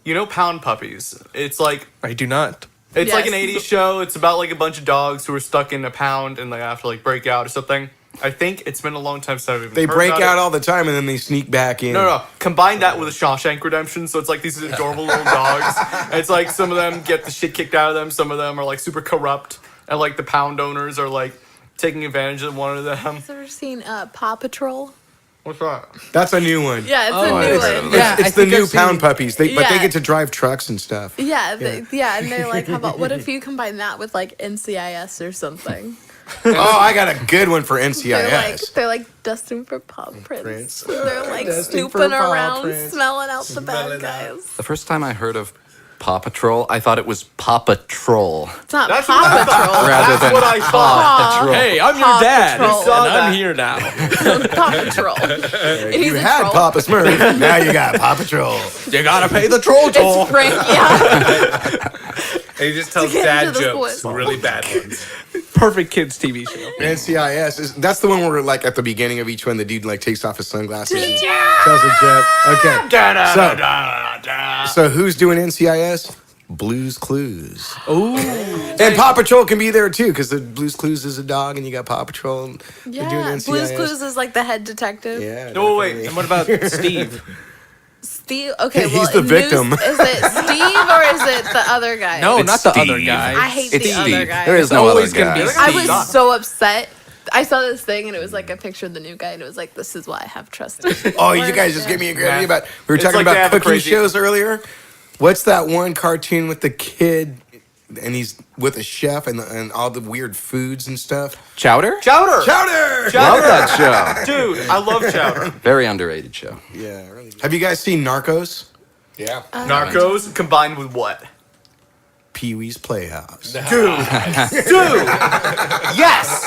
You know Pound Puppies? It's like I do not. It's like an Yes. 80s show. It's about like a bunch of dogs who are stuck in a pound and they have to like break out or something. I think it's been a long time since I've even They heard break about out it. all the time and then they sneak back in. No. Combine that with a Shawshank Redemption, so it's like these adorable little dogs. It's like some of them get the shit kicked out of them. Some of them are like super corrupt, and like the pound owners are like taking advantage of one of them. Have you ever seen Paw Patrol? What's that? That's a new one. Yeah, it's a new one. Yeah, It's I the think new I've seen- pound puppies. But they Yeah. get to drive trucks and stuff. Yeah, and they're like, how about what if you combine that with like NCIS or something? Oh, I got a good one for NCIS. They're like dusting for paw prints. They're like Dusting for snooping paw around, prints. smelling out the bad guys. The first time I heard of Paw Patrol, I thought it was Papa Troll. It's not That's Paw what I thought. Patrol. Rather than what I thought. Patrol. Hey, I'm Paw your dad, Patrol. Saw and that. I'm here now. Paw Patrol. And he's You a had troll. Papa Smurf, now you got Paw Patrol. You gotta pay the troll toll. It's Frank, yeah. And he just tells To get dad into the jokes, sport. really bad ones. Perfect kids TV show. NCIS that's the one where like at the beginning of each one the dude like takes off his sunglasses and tells a joke. Okay. So who's doing NCIS? Blues Clues. Ooh. And Paw Patrol can be there too, because the Blues Clues is a dog, and you got Paw Patrol. And they're doing Yeah, NCIS. Blue's Clues is like the head detective. Yeah. No, wait. definitely. And what about Steve? Steve, okay, He's well, the in victim. News, is it Steve or is it the other guy? No, It's not the Steve. other guy. I hate It's the other Steve. guy. There is no always other gonna be guy. I Steve. was so upset. I saw this thing and it was like a picture of the new guy and it was like, this is why I have trust. Oh, you guys just gave me a great idea about. We were It's talking like they about have a cooking crazy- shows earlier. What's that one cartoon with the kid, and he's with a chef and all the weird foods and stuff? Chowder? Chowder! Chowder. Love that show. Dude, I love Chowder. Very underrated show. Yeah. Really. Have you guys seen Narcos? Yeah. Narcos combined with what? Pee Wee's Playhouse. Dude! Yes!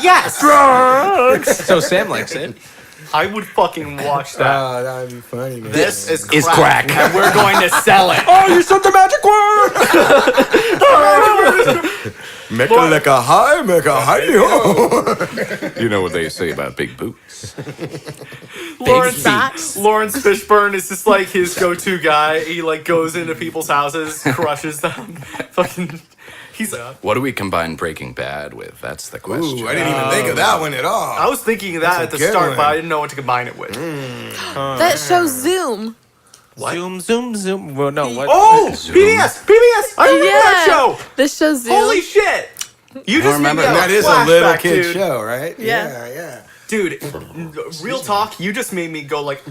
Yes! So Sam likes it. I would fucking watch that. Oh, that would be funny, man. This is Is crack. And we're going to sell it. Oh, you said the magic word! Make a lick a high, make a high ho. You know what they say about big boots. Lawrence Facts. Fishburne is just like his go-to guy. He like goes into people's houses, crushes them. Fucking, he's. What do we combine Breaking Bad with? That's the question. Ooh, I didn't even think of that one at all. I was thinking of that That's at a the good start, one. but I didn't know what to combine it with. That show Zoom. Zoom, zoom, zoom. Well, no, what? Oh, PBS! I remember that show. This show Zoom. Holy shit! You just remember made me That have is a little flashback, kid dude. show, right? Yeah. Yeah. Dude, real talk, you just made me go like,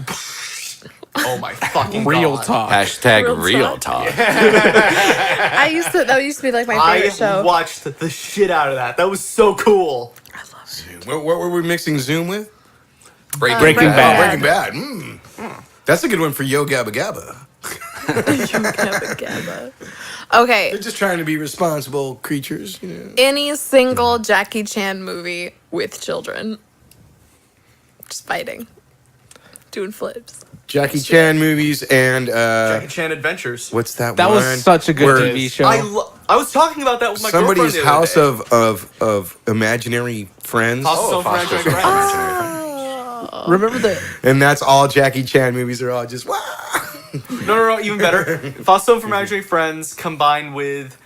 oh my fucking Real God. talk. Hashtag Real real talk. that used to be like my favorite I show. watched the shit out of that. That was so cool. What were we mixing Zoom with? Breaking, Breaking Bad. Breaking Bad. That's a good one for Yo Gabba Gabba. Okay, They're just trying to be responsible creatures, you know. any single Jackie Chan movie with children. Just fighting. doing flips. Jackie Chan movies and Jackie Chan Adventures. what's that That one? was such a good Where TV show. I was talking about that with my Somebody's girlfriend the other house day. of imaginary friends. Foster's Home for Foster's Imaginary Home for Friends. Imaginary Friends. Remember the And that's all Jackie Chan movies are all just wow. No, even better. Foster's Home for Imaginary Friends combined with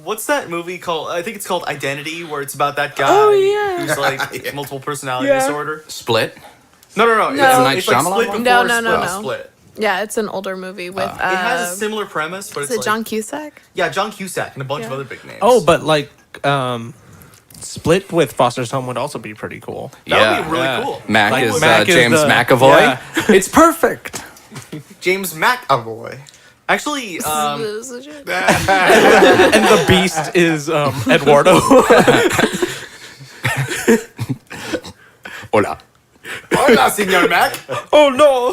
what's that movie called? I think it's called Identity, where it's about that guy who's like multiple personality disorder. Split. No. No. It's, M. Night it's like Shyamalan Split one? before No. Split. Yeah, it's an older movie with. It has a similar premise, but is it's it like, John Cusack? Yeah, John Cusack and a bunch of Yeah. other big names. but like Split with Foster's Home would also be pretty cool. that would be really cool. Mac Like, is Mac is James the- McAvoy. yeah. It's perfect. James McAvoy. Actually, This is legit. And the Beast is Eduardo. Hola. hola, Senor Mac. Oh no!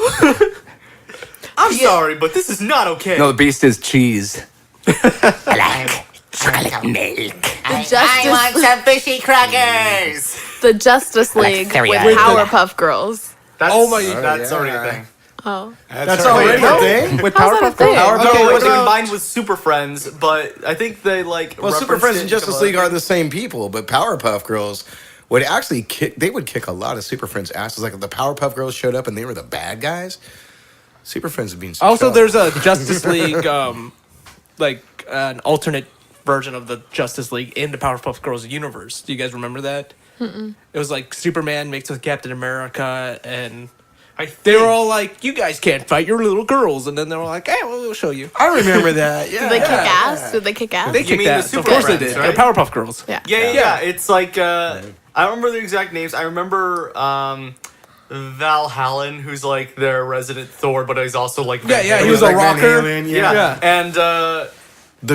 I'm sorry, but this is not okay. No, the Beast is cheese. Chocolate milk. I want some fishy crackers. The Justice League cereal. with With the- Powerpuff Girls. That's, Oh my- that's yeah. already a thing. Oh, That's already a thing. With how's that a thing? No, what it's about- combined with Super Friends, but I think they like. Well, Super referenced Friends it and to Justice other League are things. the same people, but Powerpuff Girls would actually kick. They would kick a lot of Super Friends' asses. Like if the Powerpuff Girls showed up and they were the bad guys, Super Friends would be in some Also, trouble. there's a Justice League, like an alternate version of the Justice League in the Powerpuff Girls universe. Do you guys remember that? It was like Superman mixed with Captain America, and they were all like, "You guys can't fight, you're little girls," and then they were like, "Hey, we'll show you." I remember that. Yeah. did they kick ass? Did they kick ass? They You kicked mean the ass. Super Of course they Friends, did. right? The Powerpuff Girls. Yeah. Yeah. It's like I don't remember the exact names. I remember Val Hallen, who's like their resident Thor, but he's also like Yeah, Van yeah, Halen. he was a Like Van rocker. Halen, yeah. Yeah. And The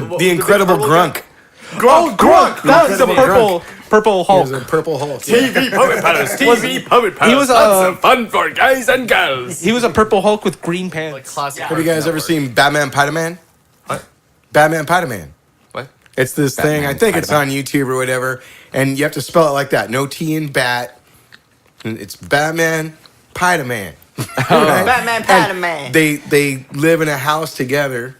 What was the the Incredible big Grunk. Oh, Grunk! That was the Incredible purple He Hulk. was a Purple Hulk. TV Puppet Palace, TV Puppet Palace. He was lots of fun for guys and girls. He was a purple Hulk with green pants. Like classic. Have you guys ever seen Batman Spider-Man? What? Batman Spider-Man. What? It's this thing. I Batman think it's on Spider-Man. YouTube or whatever, and you have to spell it like that. No T in bat. And it's Batman Spider-Man. Batman, Spider-Man. They live in a house together,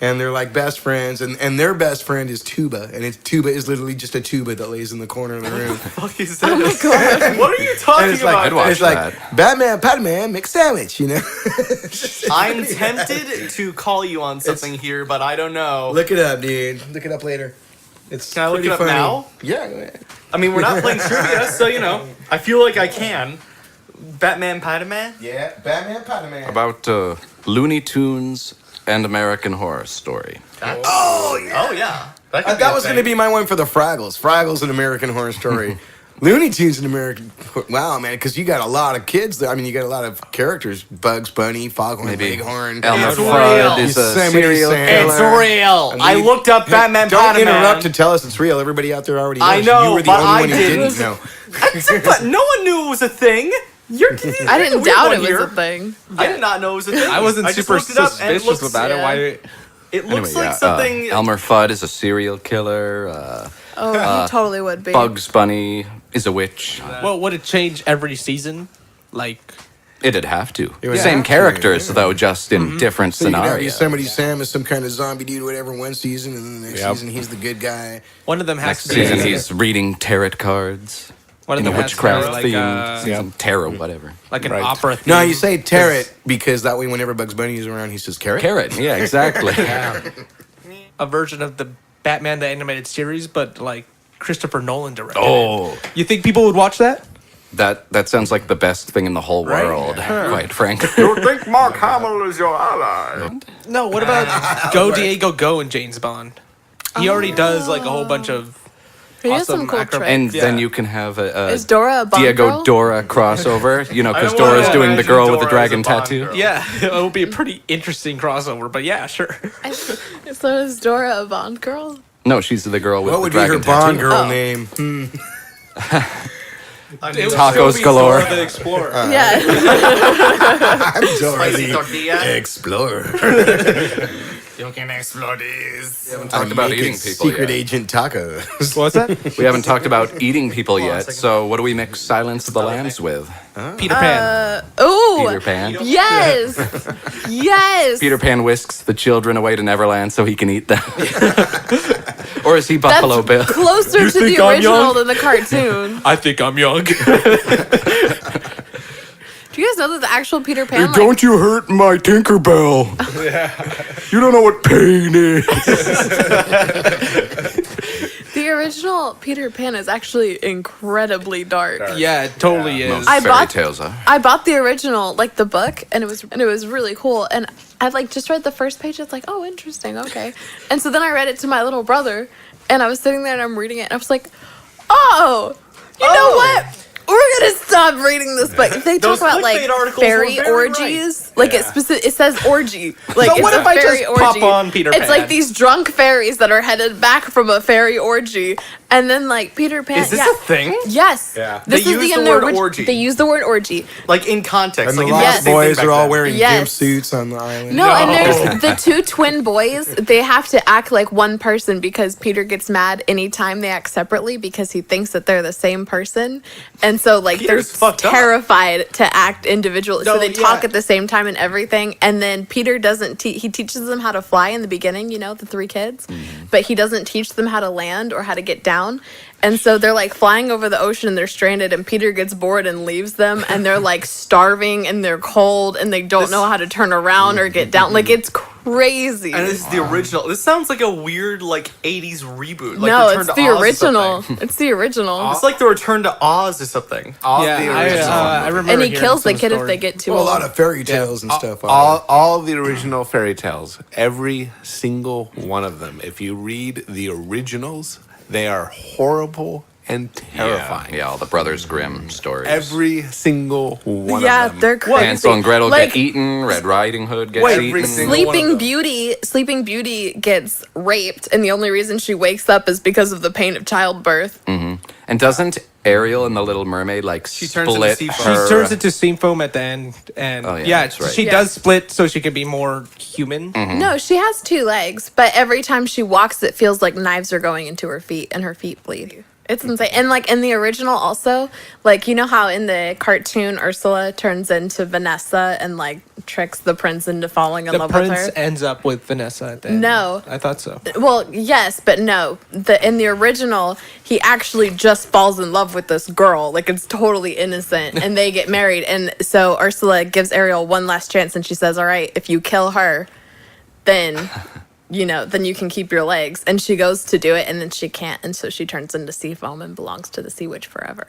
and they're like best friends, and their best friend is Tuba, and Tuba is literally just a tuba that lays in the corner of the room. Fuck is that? Oh my god! What are you talking And it's about? like, I'd watch it's like that. Batman, Spider-Man, mixed sandwich, you know? I'm tempted to call you on something here, but I don't know. Look it up, dude. Look it up later. It's Can I look pretty it up funny. now? Yeah, go ahead. I mean, we're not playing trivia, so you know. I feel like I can. Batman, Spider-Man. Yeah, Batman, Spider-Man. About Looney Tunes and American Horror Story. Oh yeah. That was going to be my one for the Fraggles. Fraggles and American Horror Story. Looney Tunes and American. Wow, man, because you got a lot of kids there. I mean, you got a lot of characters: Bugs Bunny, Foghorn Maybe Leghorn. Elmer It's Fudd real. is a Yosemite serial Sam. killer. real. And I we- looked up Batman, Don't Spider-Man. interrupt to tell us it's real. Everybody out there already knows. I know, You were the but only I one who didn't. didn't know. But no one knew it was a thing. I didn't doubt it was a thing. I did not know it was a thing. I wasn't just super looked it up and it suspicious looks- about it. yeah. Why? It looks Anyway, like something. Elmer Fudd is a serial killer. Oh, he totally would be. Bugs Bunny is a witch. Well, would it change every season? Like, It'd have to. would Same have to, characters, yeah. though, just in different So you could have scenarios. Yosemite Sam as some kind of zombie dude, whatever, one season, and then the next Yep. season he's the good guy. one of them has Next to be season, he's reading tarot cards one of in a them has to be witchcraft like, theme. Season tarot, whatever. like an Right. opera. Theme. No, you say carrot because that way whenever Bugs Bunny is around, he says carrot. Carrot, yeah, exactly. a version of the Batman the animated series, but like Christopher Nolan directed. Oh, it. You think people would watch that? that sounds like the best thing in the whole Right? world, quite frankly. think Mark Hamill is your ally? No. What about Go Diego Go and James Bond? He already does like a whole bunch of. He has some awesome cool acro- tricks. And Yeah. then you can have a Is Dora a Bond Diego girl? Dora crossover, you know, because I don't wanna Dora's doing the imagine girl with the Dora as a dragon Bond tattoo. girl. Yeah, it would be a pretty interesting crossover. But yeah, sure. So is Dora a Bond girl? No, she's the girl with What the would be her dragon Bond tattoo. girl Oh. name? It would Tacos still be galore. Dora the Explorer. Yeah. I'm Dora Spicy the tortilla. Explorer. You can explode this. Talked about eating people Secret yet. agent tacos. What's that? We haven't talked about eating people on a yet. second. So what do we mix Silence of the Lambs with? Peter Pan. Oh, Peter Pan. yes, yes. Peter Pan whisks the children away to Neverland so he can eat them. Or is he Buffalo Bill? That's closer to think the I'm original young? than the cartoon. I think I'm young. Do you guys know that the actual Peter Pan? like, Don't you hurt my Tinkerbell. You don't know what pain is. the original Peter Pan is actually incredibly dark. Yeah, it totally is. Most I fairy bought- tales are. I bought the original, like the book, and it was really cool. And I like just read the first page. It's like, oh, interesting, okay. And so then I read it to my little brother, and I was sitting there and I'm reading it, and I was like, oh, you know what? We're gonna stop reading this book. They talk Those about like clickbait articles fairy were very orgies. Like it says orgy. Like So it's what a if I fairy just orgy. pop on Peter It's Pan? like these drunk fairies that are headed back from a fairy orgy, and then like Peter Pan. Is this yeah. a thing? Yes. Yeah. This They is use the the word orig- orgy. They use the word orgy. Like in context. And the like Lost Yes. Boys are all back wearing Yes. gimp suits on the island. No, and there's the two twin boys. They have to act like one person because Peter gets mad anytime they act separately because he thinks that they're the same person. And so like Peter's they're fucked up. terrified to act individually. So No, they talk yeah. at the same time and everything. And then Peter doesn't he teaches them how to fly in the beginning, you know, the three kids. But he doesn't teach them how to land or how to get down. And so they're like flying over the ocean and they're stranded and Peter gets bored and leaves them and they're like starving and they're cold and they don't know how to turn around or get down. Like it's crazy. And this is the original. This sounds like a weird like 80s reboot. Like no, Return it's to the Oz or original. something. It's the original. It's like the Return to Oz or something. All yeah, the I original. remember. And he hearing kills the some kid if story. they get too Well, a old. lot of fairy tales and stuff. all the original fairy tales, every single one of them. If you read the originals, they are horrible and terrifying. Yeah, all the Brothers Grimm stories. Every single one Yeah, of them. they're crazy. Hansel and Gretel Like, get eaten. Red Riding Hood gets Wait, eaten. single one of them. Sleeping Beauty gets raped, and the only reason she wakes up is because of the pain of childbirth. And doesn't Ariel in The Little Mermaid like She turns into split sea foam. She her? turns into steam foam at the end, and Oh, yeah, yeah, that's right. she Yeah. does split so she can be more human. No, she has two legs, but every time she walks, it feels like knives are going into her feet, and her feet bleed. It's insane. And like in the original, also, like you know how in the cartoon Ursula turns into Vanessa and like tricks the prince into falling in The love with prince her. ends up with Vanessa at the end. No. I thought so. Well, yes, but no. In the original, he actually just falls in love with this girl. Like it's totally innocent, and they get married. And so Ursula gives Ariel one last chance, and she says, "All right, if you kill her, then." Then you can keep your legs. And she goes to do it, and then she can't. And so she turns into sea foam and belongs to the sea witch forever.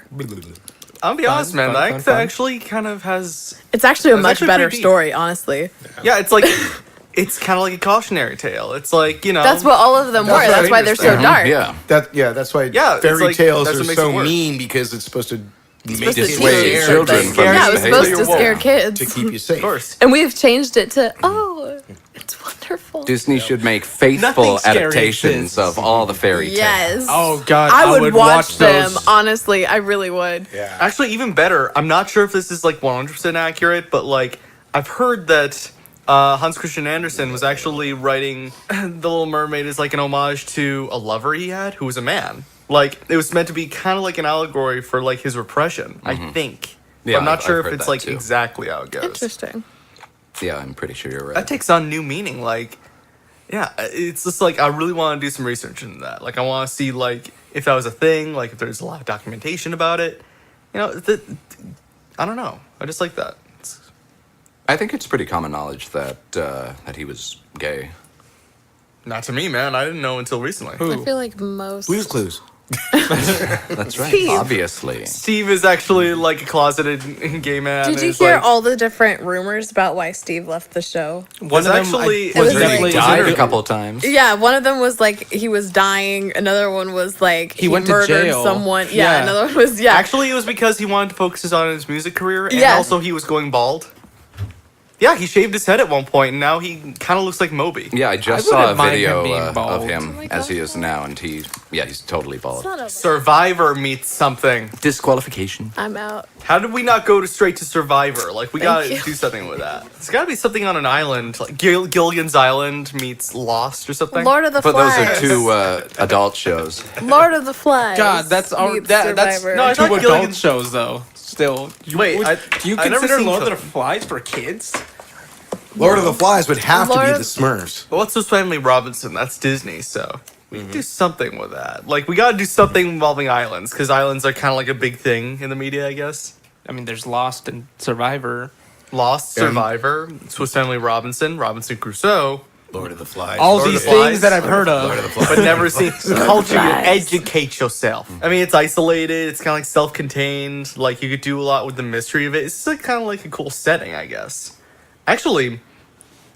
I'll be honest, man. fun, That fun. actually kind of has. It's actually a That's much actually better pretty deep. story, honestly. Yeah, it's like. It's kind of like a cautionary tale. It's like, That's what all of them were. That's That's why they're so interesting. dark. Yeah. That's why Yeah, it's fairy like- tales that's are what makes so it work. mean because it's supposed to make Supposed to you teach dissuade you children something. from Yeah, it was misbehavior. supposed to scare kids. to keep you safe. Of course. And we've changed it to, oh, it's wonderful. Disney should make faithful Nothing scary adaptations exists. of all the fairy tales. Yes. Oh God, I would watch them. those. Honestly, I really would. Yeah. Actually, even better. I'm not sure if this is like 100% accurate, but like I've heard that Hans Christian Andersen was actually writing The Little Mermaid as like an homage to a lover he had who was a man. Like it was meant to be kind of like an allegory for like his repression, I think. But Yeah, I'm not I've sure if heard it's that like too. exactly how it goes. Interesting. Yeah, I'm pretty sure you're right. That takes on new meaning. Like, yeah, it's just like I really want to do some research into that. Like, I want to see like if that was a thing. Like, if there's a lot of documentation about it. You know, I don't know. I just like that. I think it's pretty common knowledge that that he was gay. Not to me, man. I didn't know until recently. I feel like most. Blue's Clues. That's right. Steve. Obviously. Steve is actually like a closeted gay man. Did and you it's hear like, all the different rumors about why Steve left the show? One of them actually- was It was like- definitely Died a couple times. Yeah, one of them was like he was dying. Another one was like he went to murdered jail. someone. Yeah. Yeah, another one was Actually, it was because he wanted to focus on his music career, and Yes. also he was going bald. Yeah, he shaved his head at one point, and now he kind of looks like Moby. Yeah, I just I saw a wouldn't mind video him being of bald. him my as he God. is now, and he's totally bald. Survivor meets something. Disqualification. I'm out. How did we not go straight to Survivor? Like, we Thank gotta you. do something with that. It's gotta be something on an island, like Gilligan's Island meets Lost or something. Lord of the But those Flies. are two adult shows. Lord of the Flies. God, that's meets that's Survivor. No, I two thought adult Gilligan's- shows though. Still, Wait, do you I never consider seen Lord of the Gilligan. Flies for kids? Lord of the Flies would have to Lord be of- the Smurfs. Well, what's this Family Robinson? That's Disney, so we can do something with that. Like, we gotta do something involving islands, because islands are kind of like a big thing in the media, I guess. I mean, there's Lost and Survivor. Lost, Survivor, Swiss Family Robinson, Robinson Crusoe, Lord of the Flies. All Lord of these the Flies. things that I've heard of. but never seen. Culture, you Flies. educate yourself. I mean, it's isolated. It's kind of like self-contained. Like, you could do a lot with the mystery of it. It's like kind of like a cool setting, I guess. Actually,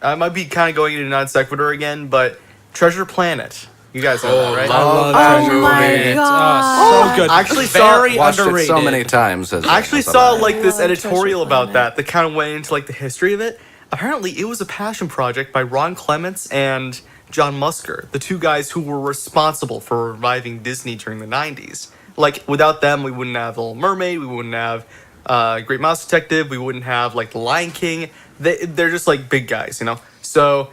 I might be kind of going into non sequitur again, but Treasure Planet. You guys know that, right? Oh my God. So good. Actually saw- very Watched underrated. it so many times. I actually saw like this love editorial Treasure about that kind of went into like the history of it. Apparently, it was a passion project by Ron Clements and John Musker, the two guys who were responsible for reviving Disney during the 90s. Like, without them, we wouldn't have The Little Mermaid, we wouldn't have Great Mouse Detective, we wouldn't have like The Lion King. They're just like big guys, you know. So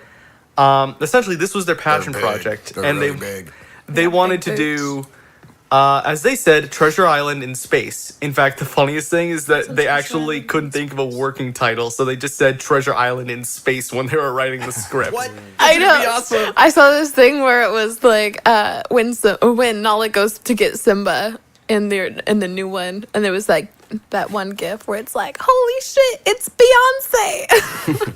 essentially, this was their passion project, They're and really big. they wanted to do, as they said, Treasure Island in space. In fact, the funniest thing is that they actually couldn't think of a working title, so they just said Treasure Island in space when they were writing the script. I know. I saw this thing where it was like when Nala goes to get Simba in the new one, and there was like that one gif where it's like, "Holy shit, it's Beyonce!"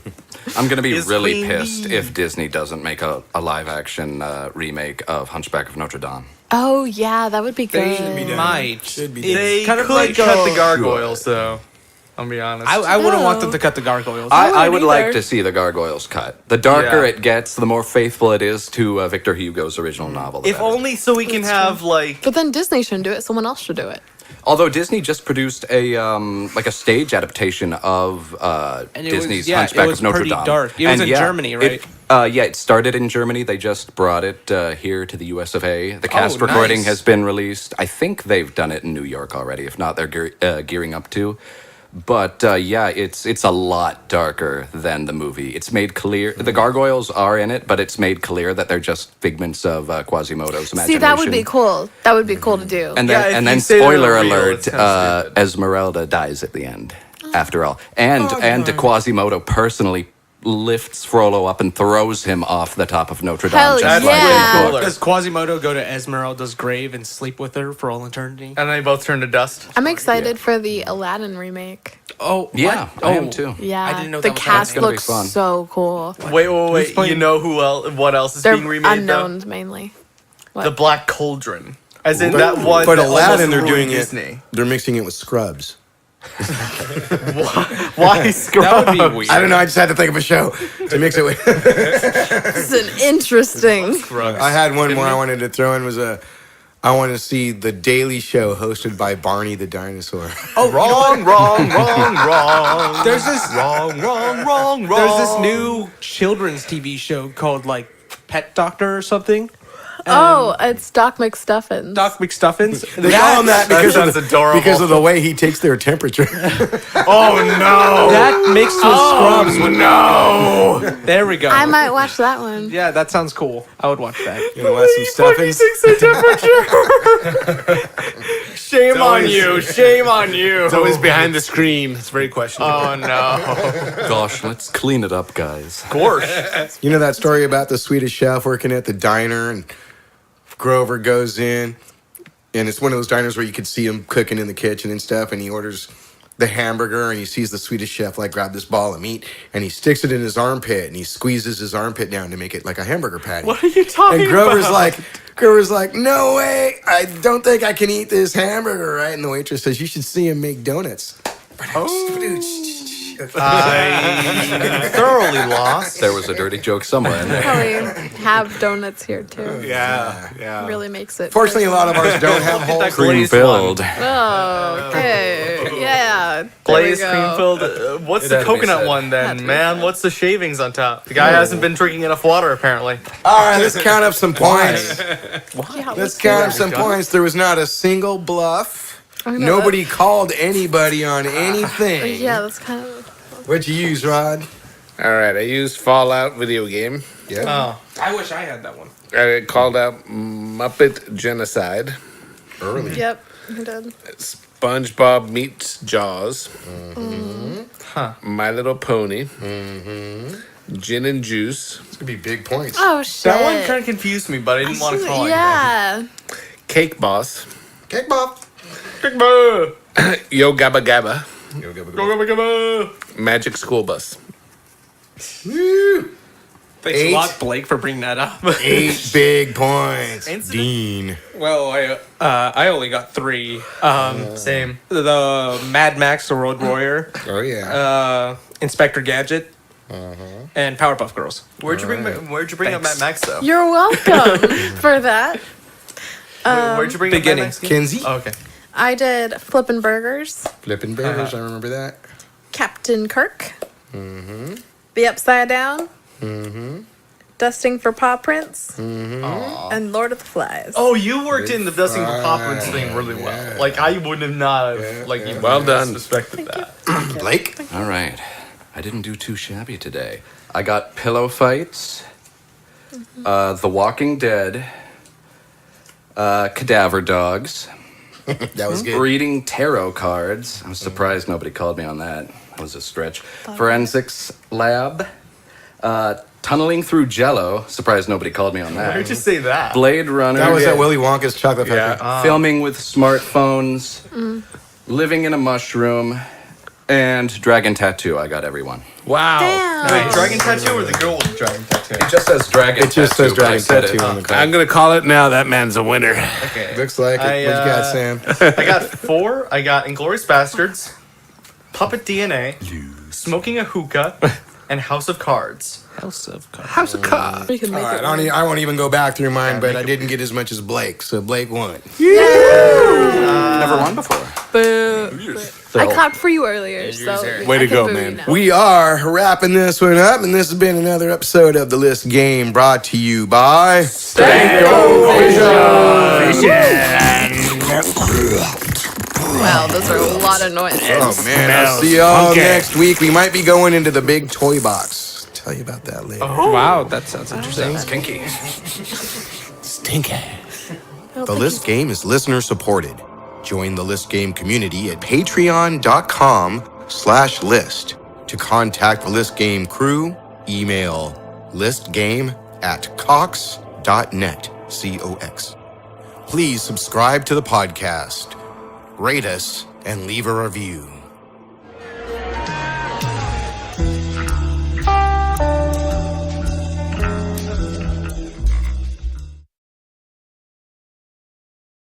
I'm gonna be Is really Queen pissed Bee. if Disney doesn't make a live action remake of Hunchback of Notre Dame. Oh yeah, that would be good. Might. Should be They kind of could like, cut the gargoyles, though. I'll be honest. I wouldn't want them No. to cut the gargoyles. I would wouldn't like either. to see the gargoyles cut. The darker Yeah. it gets, the more faithful it is to Victor Hugo's original novel. the If better. only so we can have like. But then Disney shouldn't do it. Someone else should do it. Although Disney just produced a like a stage adaptation of And it was- Disney's yeah, it Hunchback was of Notre pretty Dame. dark. It was in Germany, right? It started in Germany. They just brought it here to the US of A. The cast Oh, recording nice. has been released. I think they've done it in New York already. If not, they're gearing up to. But yeah, it's a lot darker than the movie. It's made clear the gargoyles are in it, but it's made clear that they're just figments of Quasimodo's imagination. See, that would be cool. That would be cool to do. And Yeah, then, if and you then say they're spoiler real, alert, it's kinda stupid. Esmeralda dies at the end. After all, and Quasimodo personally lifts Frollo up and throws him off the top of Notre Dame. Hell just yeah. like in the Way book. cooler. Does Quasimodo go to Esmeralda's grave and sleep with her for all eternity? And they both turn to dust. I'm excited for the Aladdin remake. Oh, Yeah, what? I am too. Yeah, I didn't know the that was cast gonna be looks fun. so cool. Wait. playing- You know who else? What else is They're being remade? unknowns mainly. Though? The Black Cauldron. As in But- that one. But that Aladdin, almost they're doing ruined it. Disney. They're mixing it with Scrubs. Why Scrubs? That would be weird. I don't know. I just had to think of a show to mix it with. This is an interesting. I had one more I wanted to throw in was I want to see the Daily Show hosted by Barney the dinosaur. Oh, wrong. There's this Wrong. There's this new children's TV show called like Pet Doctor or something. Oh, it's Doc McStuffins. Doc McStuffins. They call him that because sounds adorable. because of the way he takes their temperature. Oh no! That mixed with Scrubs. No! There we go. I might watch that one. Yeah, that sounds cool. I would watch that. You know, some stuffings. Shame on you! Shame on you! It's always behind the screen. It's very questionable. Oh no! Gosh, let's clean it up, guys. Of course. You know that story about the Swedish chef working at the diner and Grover goes in and it's one of those diners where you could see him cooking in the kitchen and stuff and he orders the hamburger and he sees the Swedish chef like grab this ball of meat and he sticks it in his armpit and he squeezes his armpit down to make it like a hamburger patty. What are you talking And Grover's about? like, no way, I don't think I can eat this hamburger, right? And the waitress says, you should see him make donuts. I thoroughly lost. There was a dirty joke somewhere in there. Probably have donuts here too. Yeah. Really makes it. Fortunately, a lot of ours don't have holes. Cream glazed filled. Oh, okay. Yeah. bad. Glazed, go. cream filled. What's the had to be coconut said. one Had to then, be man? said. What's the shavings on top? The guy hasn't been drinking enough water apparently. All right, let's count up some points. Yeah, Let's count up some points. There was not a single bluff. I know Nobody called anybody on anything. Yeah, that's kind of. What'd you use, Rod? All right, I used Fallout video game. Yeah. Oh, I wish I had that one. I called out Muppet Genocide. Early. Yep, you did. SpongeBob meets Jaws. huh. My Little Pony. Gin and Juice. It's gonna be big points. Oh shit. That one kind of confused me, but I didn't want to call it. Yeah. Cake Boss. Cake Bob. Big Boo! Yo Gabba Gabba. Go, go, go, Go, go. go, go, go. Magic School Bus. Woo. Thanks 8. a lot, Blake, for bringing that up. 8 big points. Incident? Dean. Well, I only got 3. Same. The Mad Max, the Road Warrior, Oh yeah. Inspector Gadget, and Powerpuff Girls. Where'd you bring up Matt Max though? You're welcome for that. Where'd you bring beginning. up Matt Max? Kinsey. Oh, okay. I did Flippin' Burgers, Flippin' Burgers. I remember that. Captain Kirk, The Upside Down, Dusting for Paw Prints, and Lord of the Flies. Oh, you worked in the dusting for Poppins thing really well. Like I would have not have even Well done. suspected that. Blake. All right. I didn't do too shabby today. I got Pillow Fights, The Walking Dead, Cadaver Dogs, That was good. Reading Tarot Cards. I was surprised nobody called me on that. That was a stretch. Forensics Lab, Tunneling Through Jello. Surprised nobody called me on that. Where'd you say that? Blade Runner. That was at Willy Wonka's Chocolate Factory. Filming with smartphones, Living in a Mushroom, and Dragon Tattoo. I got everyone. Wow. Damn. Wait, dragon tattoo or the girl with the dragon tattoo? It just says Dragon It just Tattoo, says but I Dragon said Tattoo it. on the card. I'm going to call it now. That man's a winner. Okay. Looks like it. What you got, Sam? I got 4. I got Inglourious Bastards, Puppet DNA, Smoking a Hookah, and House of Cards. House of Cards. House of Cards. We can make All right, it work. I won't even go back through mine, but I didn't get as much as Blake, so Blake won. Never won before. Boo. I clapped for you earlier, so Way to I can go, boo you man. now. We are wrapping this one up, and this has been another episode of the List Game brought to you by Wow, those are a lot of noises. Oh man, I'll see y'all next week. We might be going into the big toy box. Tell you about that later. Wow, that sounds interesting. Sounds kinky. Stinky. The List Game is listener supported. Join the List Game community at patreon.com/list. To contact the List Game crew, email listgame@cox.net. COX. Please subscribe to the podcast, rate us, and leave a review.